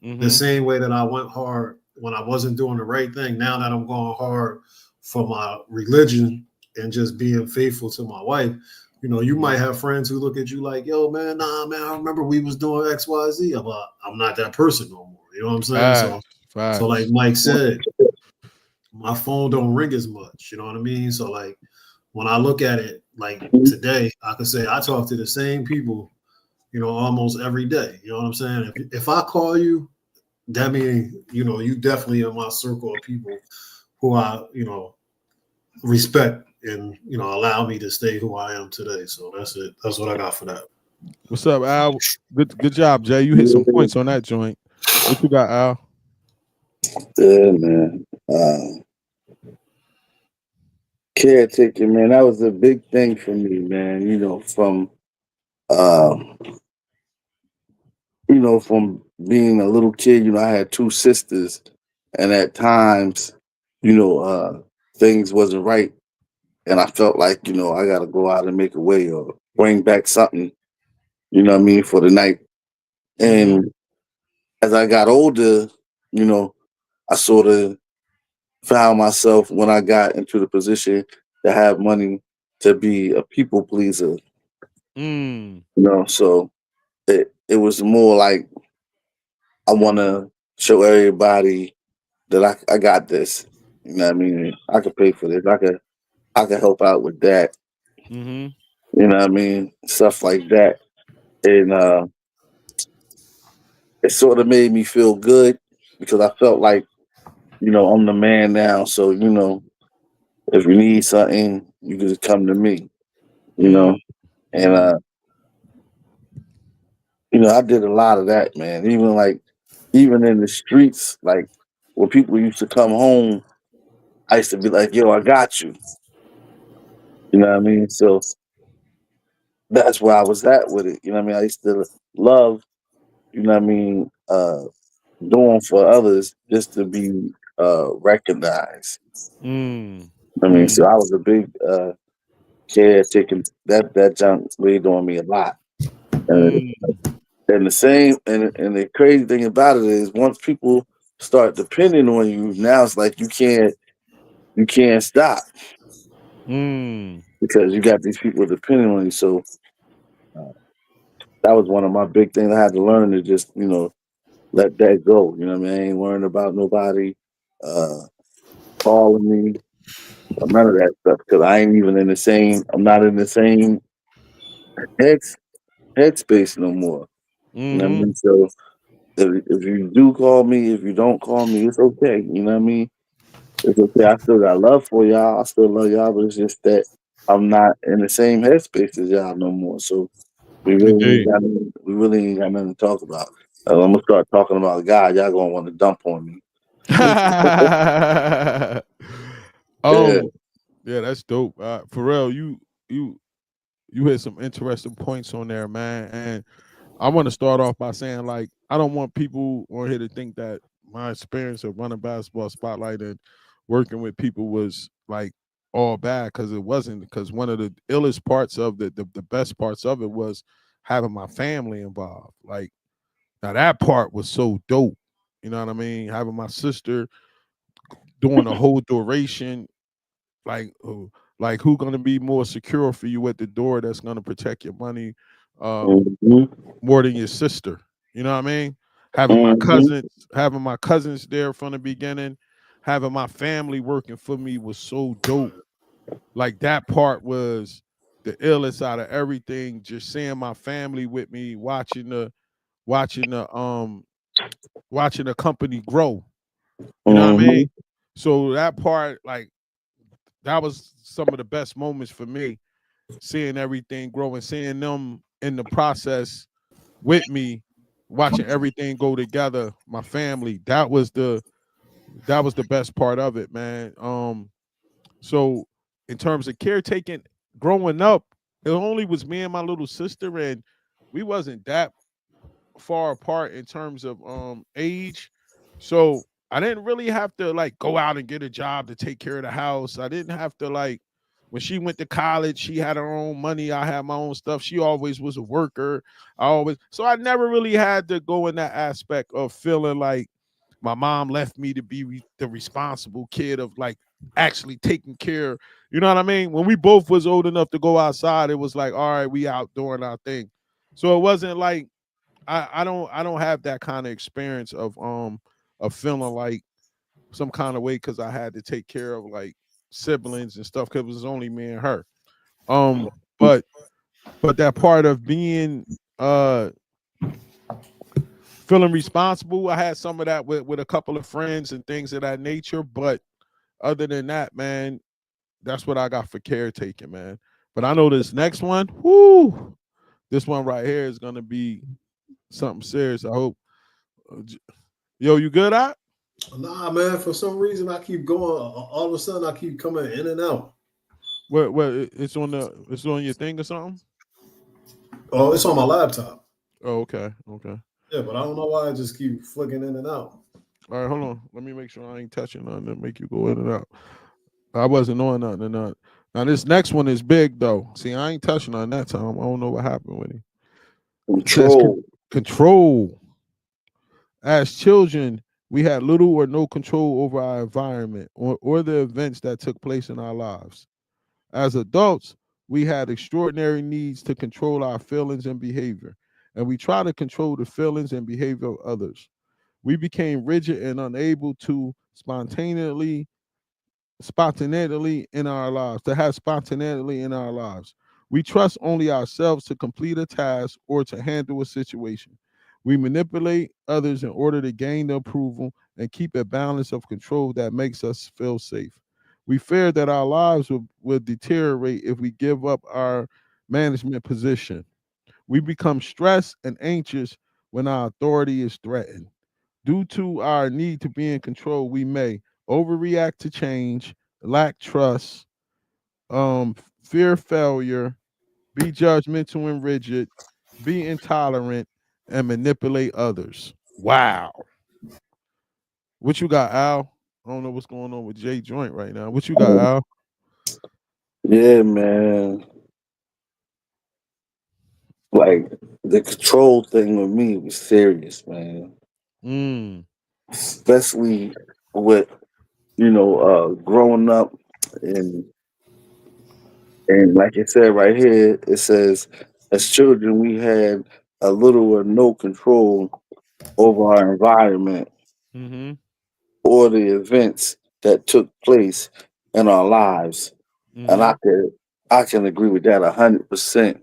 S2: the same way that I went hard when I wasn't doing the right thing, now that I'm going hard for my religion and just being faithful to my wife, you might have friends who look at you like, yo, man, nah, man, I remember we was doing X, Y, Z. I'm not that person no more. You know what I'm saying? So like Mike said, my phone don't ring as much. You know what I mean? So like when I look at it, like today, I could say I talk to the same people, almost every day. You know what I'm saying? If I call you, that means, you definitely in my circle of people who I, respect and, allow me to stay who I am today. So that's it. That's what I got for that.
S1: What's up, Al? Good job, Jay. You hit some points on that joint. What you got, Al?
S3: Yeah, man. Caretaking, man, that was a big thing for me, man. From being a little kid, I had two sisters, and at times, things wasn't right, and I felt like, I got to go out and make a way or bring back something, what I mean, for the night. And as I got older, I sort of found myself when I got into the position to have money to be a people pleaser. So it was more like I want to show everybody that I got this. You know what I mean? I could pay for this. I could help out with that. You know what I mean? Stuff like that. And it sort of made me feel good because I felt like, I'm the man now. So, if you need something, you can just come to me, And I did a lot of that, man. Even in the streets, like when people used to come home, I used to be like, yo, I got you. You know what I mean? So that's where I was at with it. You know what I mean? I used to love, doing for others just to be recognized. I mean, so I was a big caretaker. That junk weighed on me a lot. And the crazy thing about it is once people start depending on you, now it's like you can't stop because you got these people depending on you. So that was one of my big things I had to learn to just, let that go. You know what I mean? I ain't worrying about nobody calling me or none of that stuff because I ain't even I'm not in the same headspace no more. You know what I mean? So if you do call me, if you don't call me, it's okay. You know what I mean? It's okay. I still got love for y'all. I still love y'all, but it's just that I'm not in the same headspace as y'all no more. So we really ain't got nothing to talk about. I'm gonna start talking about God. Y'all gonna want to dump on me.
S1: Yeah, that's dope. Pharrell, you hit some interesting points on there, man. And I want to start off by saying, like, I don't want people on here to think that my experience of running Basketball Spotlight and working with people was like all bad, because it wasn't. Because one of the illest parts of the best parts of it was having my family involved. Like, now that part was so dope. You know what I mean? Having my sister doing the whole duration, like who gonna be more secure for you at the door, that's gonna protect your money more than your sister. You know what I mean? Having my cousins there from the beginning, having my family working for me was so dope. Like, that part was the illest out of everything. Just seeing my family with me, watching the company grow. You know what I mean? So that part, like, that was some of the best moments for me, seeing everything grow and seeing them in the process with me, watching everything go together, my family. That was the best part of it, man. So in terms of caretaking, growing up, it only was me and my little sister, and we wasn't that far apart in terms of age. So I didn't really have to like go out and get a job to take care of the house. I didn't have to like when she went to college, she had her own money. I had my own stuff. She always was a worker. So I never really had to go in that aspect of feeling like my mom left me to be the responsible kid of like actually taking care. You know what I mean? When we both was old enough to go outside, it was like, all right, we out doing our thing. So it wasn't like I don't have that kind of experience of feeling like some kind of way because I had to take care of like siblings and stuff because it was only me and her. Um, but that part of being uh feeling responsible, I had some of that with a couple of friends and things of that nature. But other than that, man, that's what I got for caretaking, man. But I know this next one, whoo, this one right here is gonna be something serious. I hope. Yo, you good at?
S2: Nah, man. For some reason, I keep going. All of a sudden, I keep coming in and out.
S1: It's on your thing or something?
S2: Oh, it's on my laptop.
S1: Oh, okay, okay.
S2: Yeah, but I don't know why I just keep flicking in and out.
S1: All right, hold on. Let me make sure I ain't touching nothing that make you go in and out. I wasn't on nothing or nothing. Now this next one is big though. See, I ain't touching on that time. I don't know what happened with him. It says
S3: Control.
S1: control. As children, we had little or no control over our environment or the events that took place in our lives. As adults, we had extraordinary needs to control our feelings and behavior, and we try to control the feelings and behavior of others. We became rigid and unable to spontaneity in our lives, to have spontaneity in our lives. We trust only ourselves to complete a task or to handle a situation. We manipulate others in order to gain the approval and keep a balance of control that makes us feel safe. We fear that our lives will deteriorate if we give up our management position. We become stressed and anxious when our authority is threatened. Due to our need to be in control, we may overreact to change, lack trust, fear failure, be judgmental and rigid, be intolerant, and manipulate others. Wow. What you got, Al? I don't know what's going on with Jay Joint right now. What you got, Al?
S3: Yeah, man. Like the control thing with me was serious, man.
S1: Mm.
S3: Especially with growing up and like it said right here, it says as children we had a little or no control over our environment
S1: Mm-hmm.
S3: or the events that took place in our lives. And
S1: Mm-hmm.
S3: I can agree with that 100%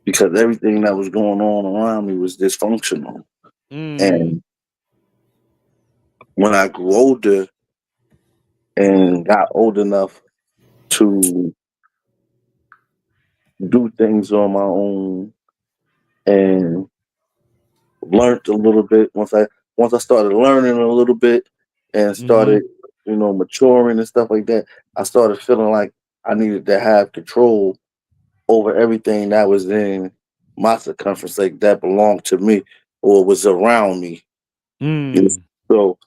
S3: because everything that was going on around me was dysfunctional.
S1: Mm.
S3: And when I grew older and got old enough to do things on my own and learned a little bit, once I started learning a little bit and
S1: Mm-hmm.
S3: started, maturing and stuff like that, I started feeling like I needed to have control over everything that was in my circumference, like that belonged to me or was around me. You know?
S1: Mm.
S3: So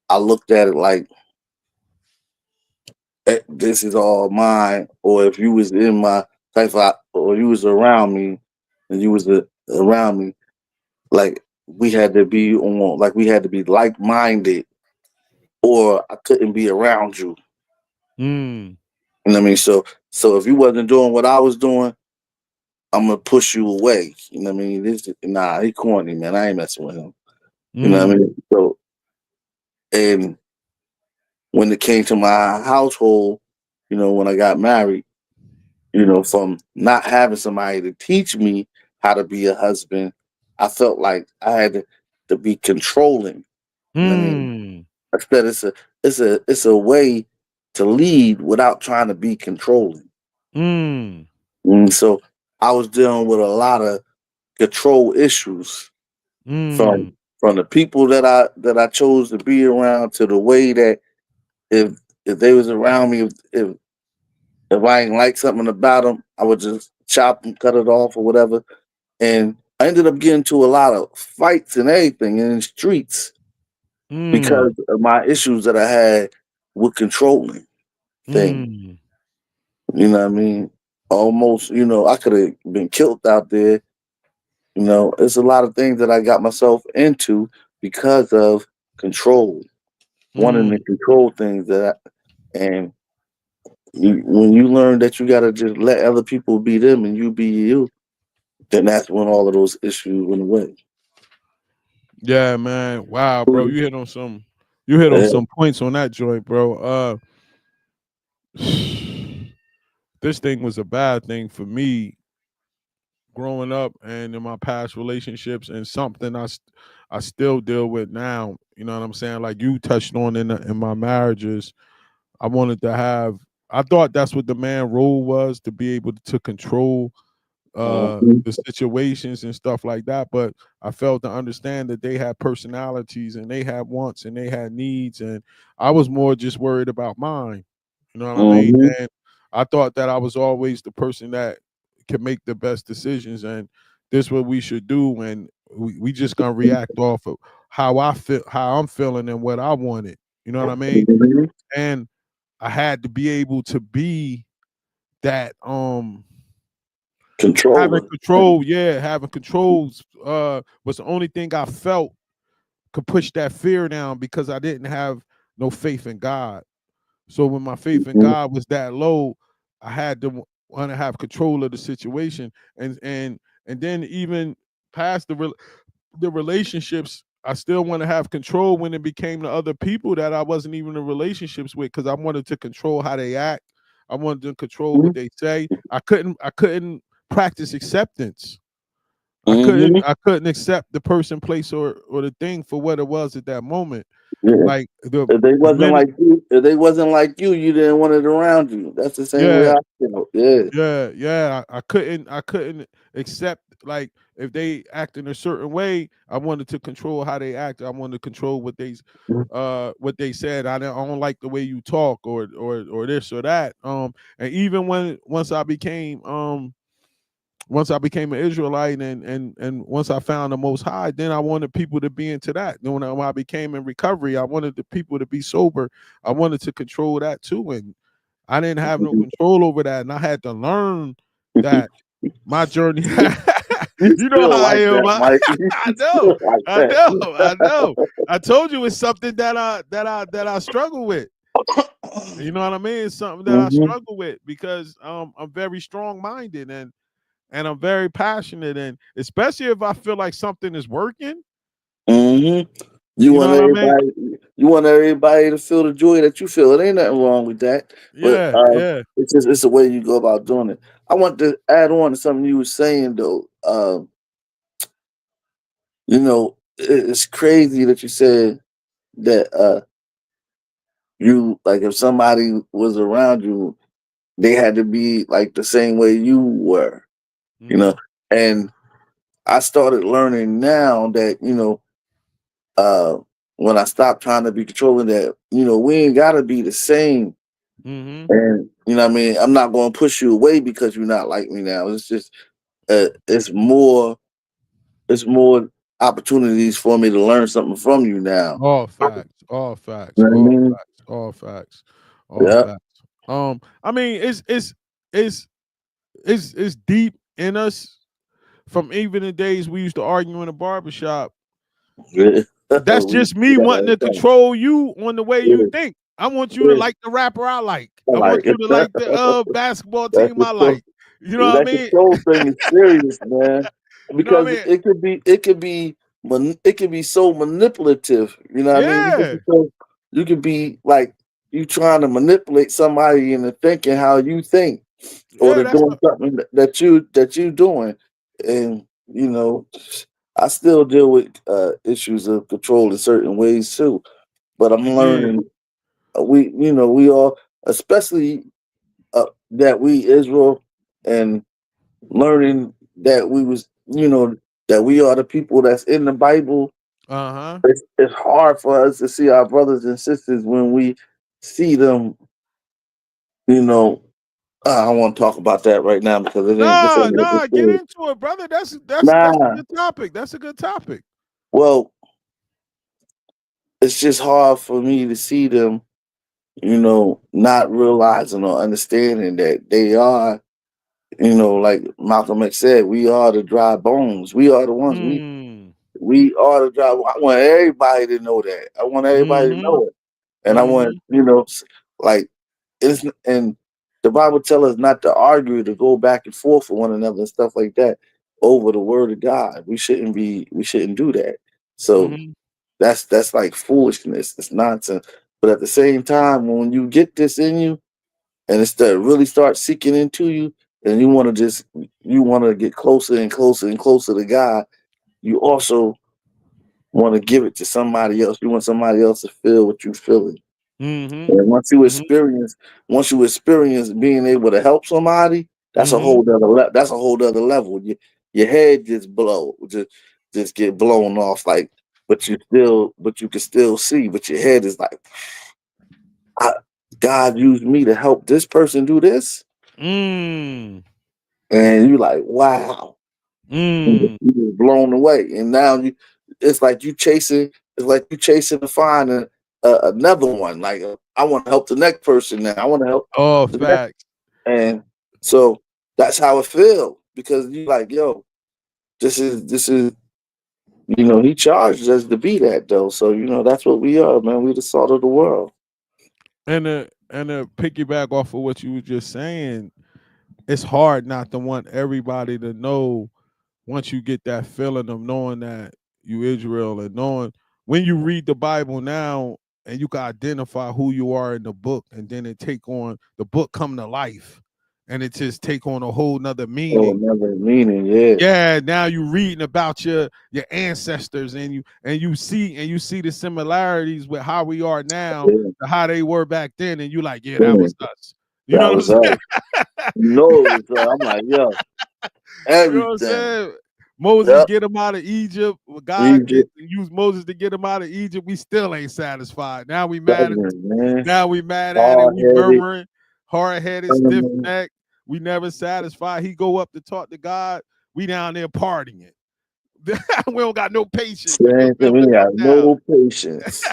S3: I looked at it like this is all mine, or if you was in my type of, or you was around me, and you was around me, like we had to be like minded, or I couldn't be around you.
S1: Mm.
S3: You know what I mean? So if you wasn't doing what I was doing, I'm gonna push you away. You know what I mean? He corny, man. I ain't messing with him. You know what I
S1: Mm.
S3: mean? So, and when it came to my household, when I got married, from not having somebody to teach me how to be a husband, I felt like I had to be controlling. You know what I mean?
S1: Mm.
S3: Instead, it's a way to lead without trying to be controlling.
S1: Mm.
S3: So I was dealing with a lot of control issues
S1: Mm.
S3: from the people that I chose to be around, to the way that if they was around me, if I ain't like something about them, I would just chop and cut it off or whatever. And I ended up getting to a lot of fights and everything in the streets
S1: Mm.
S3: because of my issues that I had with controlling things.
S1: Mm.
S3: You know what I mean? Almost, I could have been killed out there. It's a lot of things that I got myself into because of control, wanting
S1: Mm.
S3: to control things and when you learn that you got to just let other people be them and you be you, then that's when all of those issues went away.
S1: Yeah, man. Wow, bro. You hit on
S3: Yeah.
S1: some points on that joint, bro. This thing was a bad thing for me growing up and in my past relationships, and something I still deal with now. You know what I'm saying? Like you touched on in my marriages, I wanted to have. I thought that's what the man role was, to be able to control
S3: Mhm.
S1: the situations and stuff like that. But I failed to understand that they had personalities and they had wants and they had needs, and I was more just worried about mine. You know what I mean?
S3: Mhm.
S1: And I thought that I was always the person that can make the best decisions, and this what we should do, and we just gonna react off of how I feel, how I'm feeling, and what I wanted. You know what I mean?
S3: Mhm.
S1: And I had to be able to be that having
S3: Controller.
S1: control, yeah, having controls was the only thing I felt could push that fear down, because I didn't have no faith in God. So when my faith in
S3: Mhm.
S1: God was that low, I had to want to have control of the situation, and then even past the relationships, I still want to have control when it became the other people that I wasn't even in relationships with, because I wanted to control how they act. I wanted to control what they say. I couldn't practice acceptance. I couldn't
S3: Mhm.
S1: I couldn't accept the person, place, or the thing for what it was at that moment.
S3: Yeah.
S1: Like
S3: If they
S1: the
S3: wasn't
S1: minute,
S3: like you, you didn't want it around you. That's the same way
S1: yeah,
S3: I feel. Yeah.
S1: yeah. I couldn't accept, like, if they act in a certain way, I wanted to control how they act. I wanted to control what they said. I don't like the way you talk, or this or that. And even once I became an Israelite, and once I found the Most High, then I wanted people to be into that. Then when I became in recovery, I wanted the people to be sober. I wanted to control that too, and I didn't have no control over that, and I had to learn that my journey.
S3: You
S1: You know
S3: still
S1: how I
S3: like
S1: am.
S3: that, Mike.
S1: I
S3: You
S1: know,
S3: still like
S1: I
S3: that.
S1: know, I know. I told you it's something that I struggle with. You know what I mean? It's something that I
S3: Mhm.
S1: struggle with, because I'm very strong minded, and I'm very passionate, and especially if I feel like something is working.
S3: Mhm. You
S1: You know
S3: want
S1: what I mean?
S3: everybody. You want everybody to feel the joy that you feel. It ain't nothing wrong with that, but
S1: Yeah, yeah.
S3: it's the way you go about doing it. I want to add on to something you were saying though. It's crazy that you said that you like if somebody was around you, they had to be like the same way you were. You know,
S1: Mm-hmm.
S3: and I started learning now that uh, when I stopped trying to be controlling that, we ain't gotta be the same.
S1: Mm-hmm.
S3: And what I mean, I'm not gonna push you away because you're not like me now. It's just it's more opportunities for me to learn something from you now.
S1: All facts, all facts,
S3: You know what I
S1: all
S3: mean?
S1: facts, all facts, all
S3: Yeah.
S1: facts. I mean, it's it's deep in us, from even the days we used to argue in a barbershop.
S3: Yeah.
S1: That's
S3: We
S1: just
S3: do
S1: me
S3: that
S1: wanting
S3: all
S1: to
S3: the time.
S1: control you on the way you
S3: Yeah.
S1: think. I want you to
S3: Yeah.
S1: like the rapper I like. I
S3: Like
S1: want you to like the basketball
S3: that
S1: team I
S3: control
S1: like. You know what I
S3: that
S1: mean?
S3: control thing is serious, man.
S1: You know what I
S3: Because
S1: mean?
S3: it could be so manipulative. You know what I mean?
S1: Yeah,
S3: You could be like you trying to manipulate somebody into thinking how you think or
S1: yeah.
S3: to
S1: That's
S3: doing something that you doing. And I still deal with issues of control in certain ways too. But I'm
S1: yeah.
S3: learning we all, especially that we Israel and learning that we was, that we are the people that's in the Bible.
S1: Uh-huh.
S3: It's hard for us to see our brothers and sisters when we see them, you know. I don't want to talk about that right now because this
S1: No,
S3: ain't what this
S1: no, get
S3: is.
S1: into it, brother. That's a
S3: Nah,
S1: good topic. That's a good topic.
S3: well, it's just hard for me to see them, not realizing or understanding that they are, like Malcolm X said, we are the dry bones. We are the ones.
S1: Mm.
S3: We are the dry. I want everybody to know that. I want everybody to
S1: Mm-hmm.
S3: know it, and I want
S1: Mm-hmm.
S3: like it's and the Bible tells us not to argue, to go back and forth with one another and stuff like that over the word of God. We shouldn't be. We shouldn't do that. So
S1: Mm-hmm.
S3: that's like foolishness. It's nonsense. But at the same time, when you get this in you and really start seeking into you, and you want to get closer and closer and closer to God, you also want to give it to somebody else. You want somebody else to feel what you're feeling.
S1: Mm-hmm.
S3: And once you experience being able to help somebody, that's a
S1: Mm-hmm.
S3: whole other that's a whole other level. Your head just get blown off, like, but you can still see, but your head is like, I, God used me to help this person do this,
S1: Mm.
S3: and you like, wow,
S1: Mm.
S3: you just blown away, and now it's like you chasing to find another one. Like, I want to help the next person now. I want to help
S1: Oh,
S3: the next.
S1: facts.
S3: And so that's how it feels because you like, yo, this is he charged us to be that though. So that's what we are, man. We the salt of the world.
S1: And to piggyback off of what you were just saying, it's hard not to want everybody to know once you get that feeling of knowing that you Israel and knowing when you read the Bible now and you can identify who you are in the book and then it take on the book come to life and it just take on a whole nother
S3: Oh,
S1: meaning.
S3: another meaning, yeah.
S1: Yeah, now you reading about your ancestors and you see the similarities with how we are now
S3: Yeah,
S1: to how they were back then and you like, yeah, that
S3: yeah.
S1: was us. You know
S3: That
S1: what I'm
S3: was
S1: saying?
S3: us. I'm like, yo,
S1: You know what I'm
S3: everything.
S1: saying? Moses
S3: Yep.
S1: get him out of Egypt. God
S3: Egypt,
S1: used Moses to get him out of Egypt. We still ain't satisfied. Now we mad at
S3: stubborn, man.
S1: now we mad at it.
S3: Hard
S1: We
S3: headed.
S1: murmuring, hard headed, stiff necked. We never satisfied. He go up to talk to God. We down there partying. We don't got no patience to
S3: Same thing.
S1: fulfill
S3: We
S1: his
S3: got
S1: now.
S3: no patience.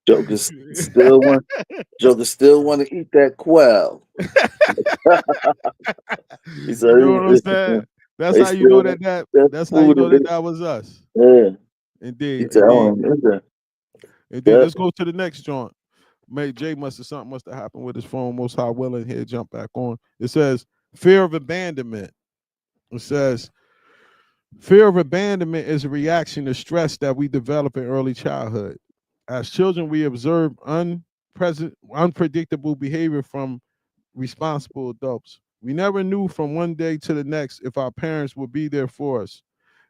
S3: Jokers still want Jokers still want to eat that quail. He said
S1: You know what I'm saying? That's
S3: they
S1: how you
S3: still
S1: know
S3: want that
S1: that's how you
S3: food.
S1: know that was us.
S3: Yeah. He
S1: Indeed,
S3: said,
S1: indeed. Indeed.
S3: yeah.
S1: Let's go to the next joint. Jay something must have happened with his phone. Most High willing, here jump back on. It says fear of abandonment. It says fear of abandonment is a reaction to stress that we develop in early childhood. As children, we observe unpredictable behavior from responsible adults. We never knew from one day to the next if our parents would be there for us.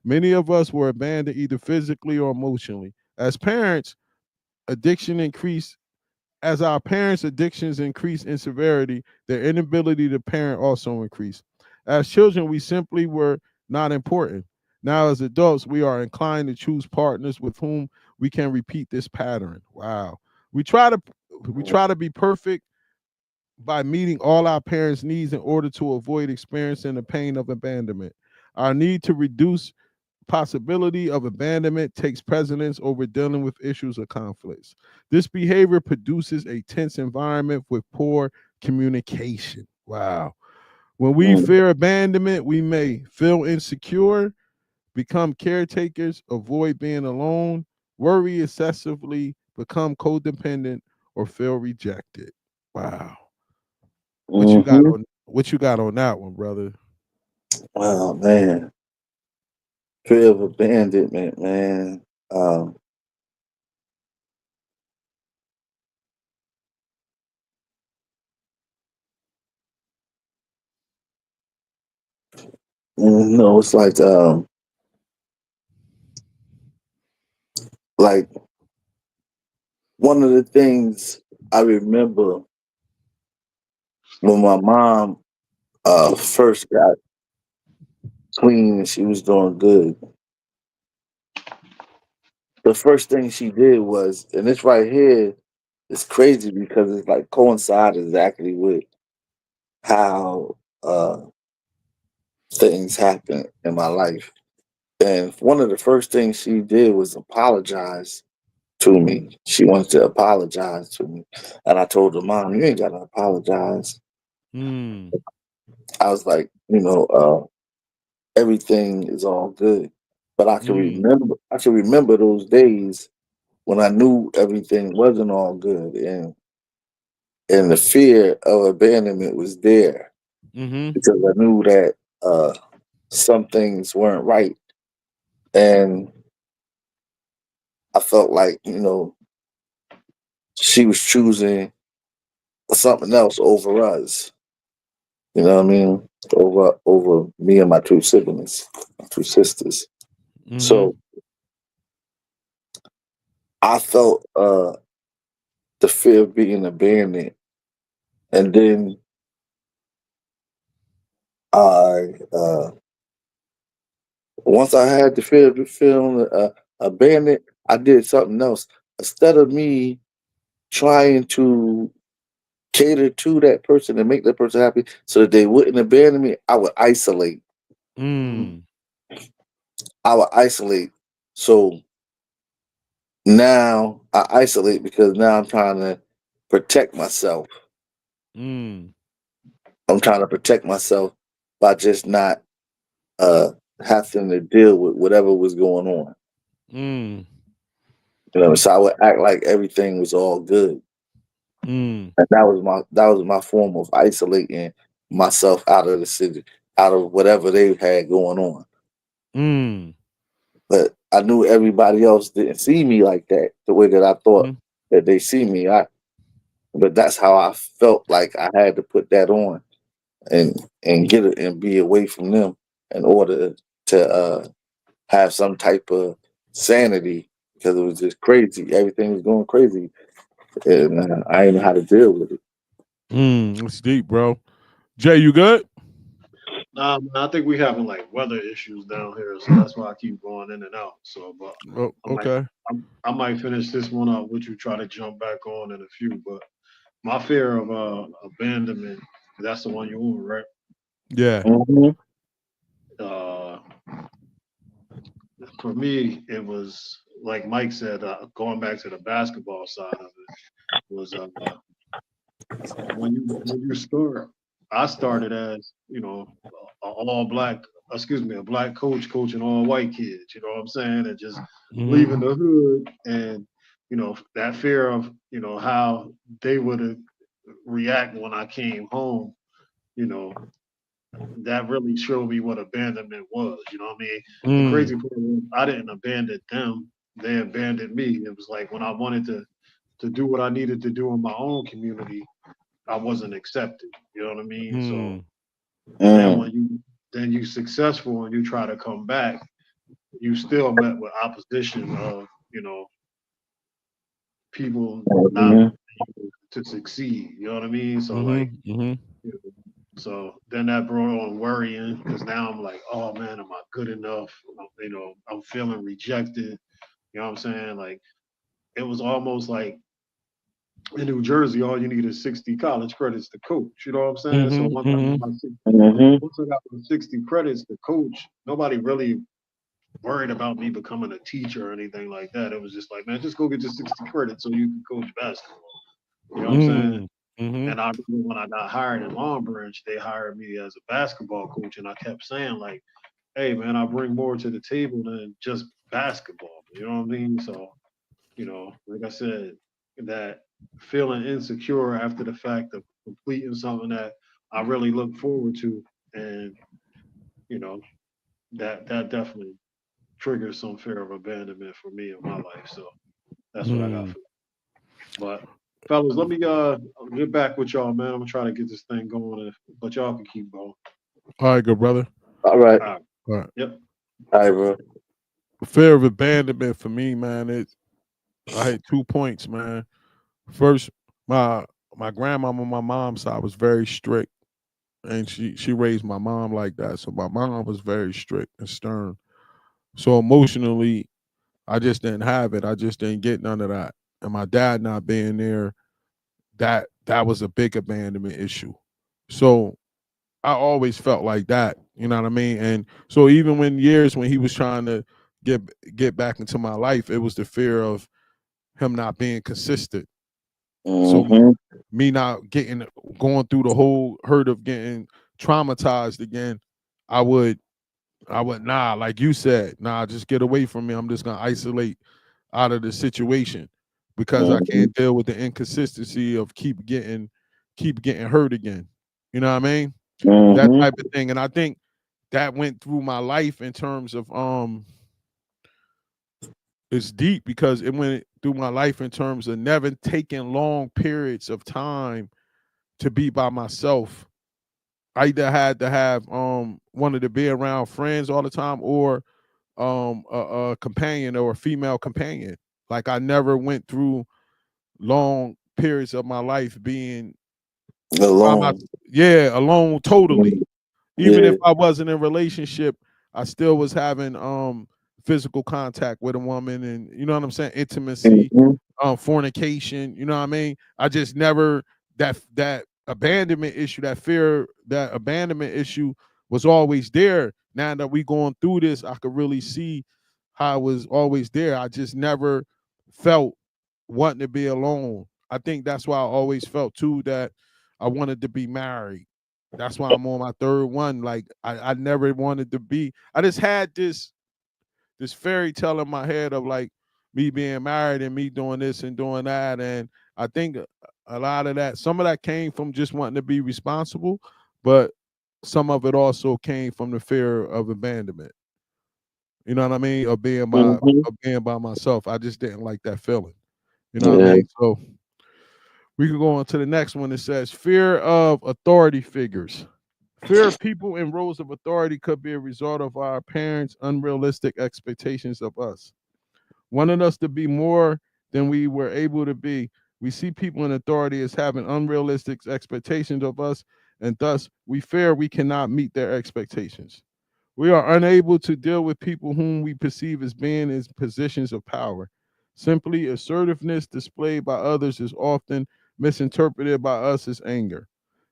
S1: Many of us were abandoned either physically or emotionally. As parents, addiction increased. As our parents' addictions increase in severity, their inability to parent also increased. As children, we simply were not important. Now, as adults, we are inclined to choose partners with whom we can repeat this pattern. Wow. We try to be perfect by meeting all our parents' needs in order to avoid experiencing the pain of abandonment. Our need to reduce possibility of abandonment takes precedence over dealing with issues or conflicts. This behavior produces a tense environment with poor communication. Wow. When we
S3: Mm.
S1: fear abandonment, we may feel insecure, become caretakers, avoid being alone, worry excessively, become codependent, or feel rejected. Wow.
S3: Mm-hmm.
S1: What you got on that one, brother?
S3: Oh man. Fear of abandonment, man. Um, no, it's like one of the things I remember when my mom first got clean and she was doing good, the first thing she did was, and this right here is crazy because it's like coincide exactly with how things happen in my life. And one of the first things she did was apologize to me. She wanted to apologize to me. And I told her, Mom, you ain't got to apologize.
S1: Mm.
S3: I was like, everything is all good. But
S1: Mm.
S3: I can remember those days when I knew everything wasn't all good, and the fear of abandonment was there
S1: Mm-hmm.
S3: because I knew that some things weren't right. And I felt like, she was choosing something else over us. You know what I mean? Over me and my two siblings, my two sisters.
S1: Mm-hmm.
S3: So I felt the fear of being abandoned. And then I once I had the fear of feeling abandoned, I did something else. Instead of me trying to cater to that person and make that person happy so that they wouldn't abandon me, I would isolate.
S2: Mhm.
S1: Mm.
S3: I would isolate. So now I isolate because now I'm trying to protect myself.
S1: Mm.
S3: I'm trying to protect myself by just not uh having to deal with whatever was going on.
S1: Mm.
S3: So I would act like everything was all good.
S1: Mm.
S3: And that was my form of isolating myself out of the city, out of whatever they had going on.
S1: Mm.
S3: But I knew everybody else didn't see me like that, the way that I thought
S1: Mm.
S3: that they see me. But that's how I felt like I had to put that on and get it and be away from them in order to have some type of sanity because it was just crazy. Everything was going crazy, and I didn't know how to deal with it.
S1: It's deep, bro. Jay, you good?
S2: Man, I think we having like weather issues down here, so that's why I keep going in and out. So, but
S1: Oh,
S2: I might,
S1: okay.
S2: I might finish this one up with you. Try to jump back on in a few. But my fear of abandonment, that's the one you want, right?
S1: Yeah.
S3: Mm-hmm.
S2: Uh, for me, it was like Mike said. Going back to the basketball side of it was when you start. I started as all black, excuse me, a black coach coaching all white kids. You know what I'm saying? And just leaving
S1: Mm-hmm.
S2: the hood, and that fear of how they would react when I came home. You know that really showed me what abandonment was. You know what I mean? The
S1: Mm.
S2: crazy part was I didn't abandon them; they abandoned me. It was like when I wanted to do what I needed to do in my own community, I wasn't accepted. You know what I mean? So
S1: Mm.
S2: then
S3: Mm.
S2: when you successful and you try to come back, you still met with opposition of people not
S3: Mm-hmm.
S2: wanting you to succeed. You know what I mean? So like,
S1: Mm-hmm. Mm-hmm.
S2: you know, so then that brought on worrying because now I'm like, oh man, am I good enough? I'm feeling rejected. You know what I'm saying? Like it was almost like in New Jersey, all you need is 60 college credits to coach. You know what I'm saying? So
S1: Mm-hmm.
S2: once I got
S1: Mm-hmm.
S2: my 60,
S3: Mm-hmm.
S2: once I got my 60 credits to coach, nobody really worried about me becoming a teacher or anything like that. It was just like, man, just go get your 60 credits so you can coach basketball. You know what I'm saying?
S1: Mm. Mm-hmm.
S2: And I remember when I got hired in Long Branch, they hired me as a basketball coach, and I kept saying like, "Hey, man, I bring more to the table than just basketball." You know what I mean? So, like I said, that feeling insecure after the fact of completing something that I really look forward to, and you know, that definitely triggers some fear of abandonment for me in my life. So that's what I got
S1: Mm.
S2: for that. But fellas, let me get back with y'all, man. I'm gonna try to get this thing going, but y'all can keep going.
S1: All right, good brother.
S3: All right.
S2: All right.
S1: All right.
S2: Yep.
S3: All right, bro.
S1: Fear of abandonment for me, man. I had 2 points, man. First, my grandmama on my mom's side was very strict. and she raised my mom like that. So my mom was very strict and stern. So emotionally, I just didn't have it. I just didn't get none of that. And my dad not being there, that was a big abandonment issue. So I always felt like that. You know what I mean? And so even when years when he was trying to get get back into my life, it was the fear of him not being consistent. So
S3: Mm-hmm.
S1: me not getting going through the whole hurt of getting traumatized again, I would nah, like you said, nah, just get away from me. I'm just gonna isolate out of the situation because I
S3: Mm-hmm.
S1: can't deal with the inconsistency of keep getting hurt again. You know what I mean? That
S3: Mm-hmm.
S1: type of thing. And I think that went through my life in terms of it's deep because it went through my life in terms of never taking long periods of time to be by myself. I either had to have wanted to be around friends all the time or a companion or a female companion. Like I never went through long periods of my life being by my
S3: Alone.
S1: alone totally. Even
S3: Yeah.
S1: if I wasn't in a relationship, I still was having physical contact with a woman and you know what I'm saying, intimacy,
S3: Mm-hmm.
S1: fornication, you know what I mean? I just never that abandonment issue, that fear, that abandonment issue was always there. Now that we going through this, I could really see how it was always there. I just never felt wanting to be alone. I think that's why I always felt too that I wanted to be married. That's why I'm on my third one. Like I never wanted to be. I just had this fairy tale in my head of like me being married and me doing this and doing that. And I think a lot of that, some of that came from just wanting to be responsible, but some of it also came from the fear of abandonment. You know what I mean?
S3: Mm-hmm.
S1: Of being by myself. I just didn't like that feeling. You know what I
S3: Yeah.
S1: mean? So we can go on to the next one. It says fear of authority figures. Fear of people in roles of authority could be a result of our parents' unrealistic expectations of us, wanting us to be more than we were able to be. We see people in authority as having unrealistic expectations of us, and thus we fear we cannot meet their expectations. We are unable to deal with people whom we perceive as being in positions of power. Simply, assertiveness displayed by others is often misinterpreted by us as anger.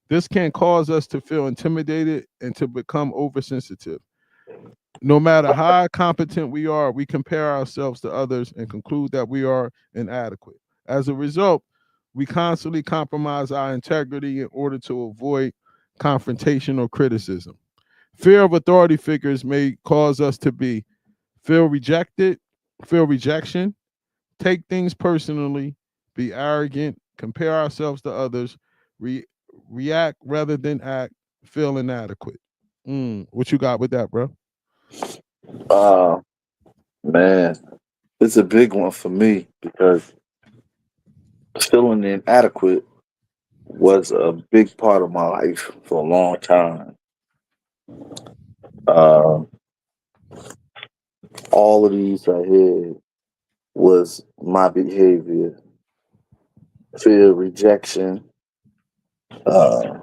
S1: This can cause us to feel intimidated and to become oversensitive. No matter how competent we are, we compare ourselves to others and conclude that we are inadequate. As a result, we constantly compromise our integrity in order to avoid confrontation or criticism. Fear of authority figures may cause us to be feel rejected, feel rejection, take things personally, be arrogant, compare ourselves to others, re- react rather than act, feel inadequate. What you got with that, bro?
S3: Uh man, it's a big one for me because feeling inadequate was a big part of my life for a long time. Uh, all of these I had was my behavior, fear, rejection, uh,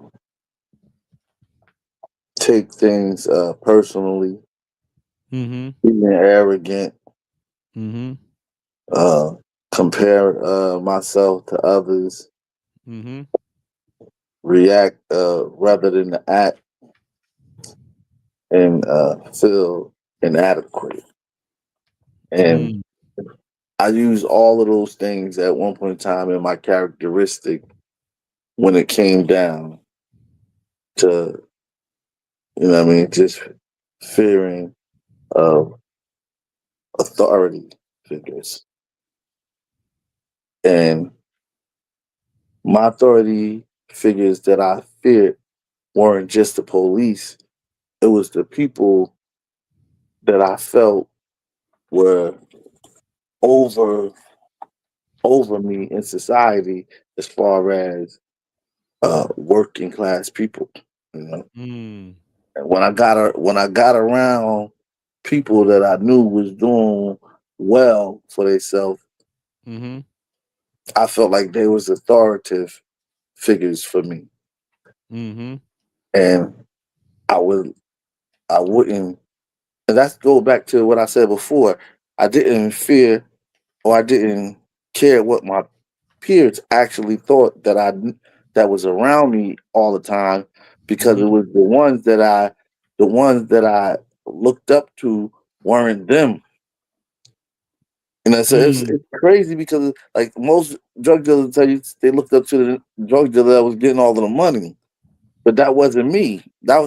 S3: take things personally,
S1: Mm-hmm.
S3: being arrogant,
S1: Mm-hmm.
S3: uh, compare myself to others,
S1: Mm-hmm.
S3: react rather than to act, and feel inadequate. And
S1: Mm.
S3: I use all of those things at one point in time in my characteristic when it came down to, you know what I mean, just fearing of authority figures. And my authority figures that I feared weren't just the police, it was the people that I felt were over over me in society as far as working class people. You know,
S1: Mm.
S3: and when I got around people that I knew was doing well for themselves,
S1: Mm-hmm.
S3: I felt like they was authoritative figures for me.
S1: Mm-hmm.
S3: and I wouldn't, and that's go back to what I said before. I didn't fear or I didn't care what my peers actually thought that was around me all the time because it
S1: Mhm.
S3: was the ones that I looked up to weren't them. So
S1: Mm.
S3: it's crazy because like most drug dealers tell you they looked up to the drug dealer that was getting all of the money. But that wasn't me. That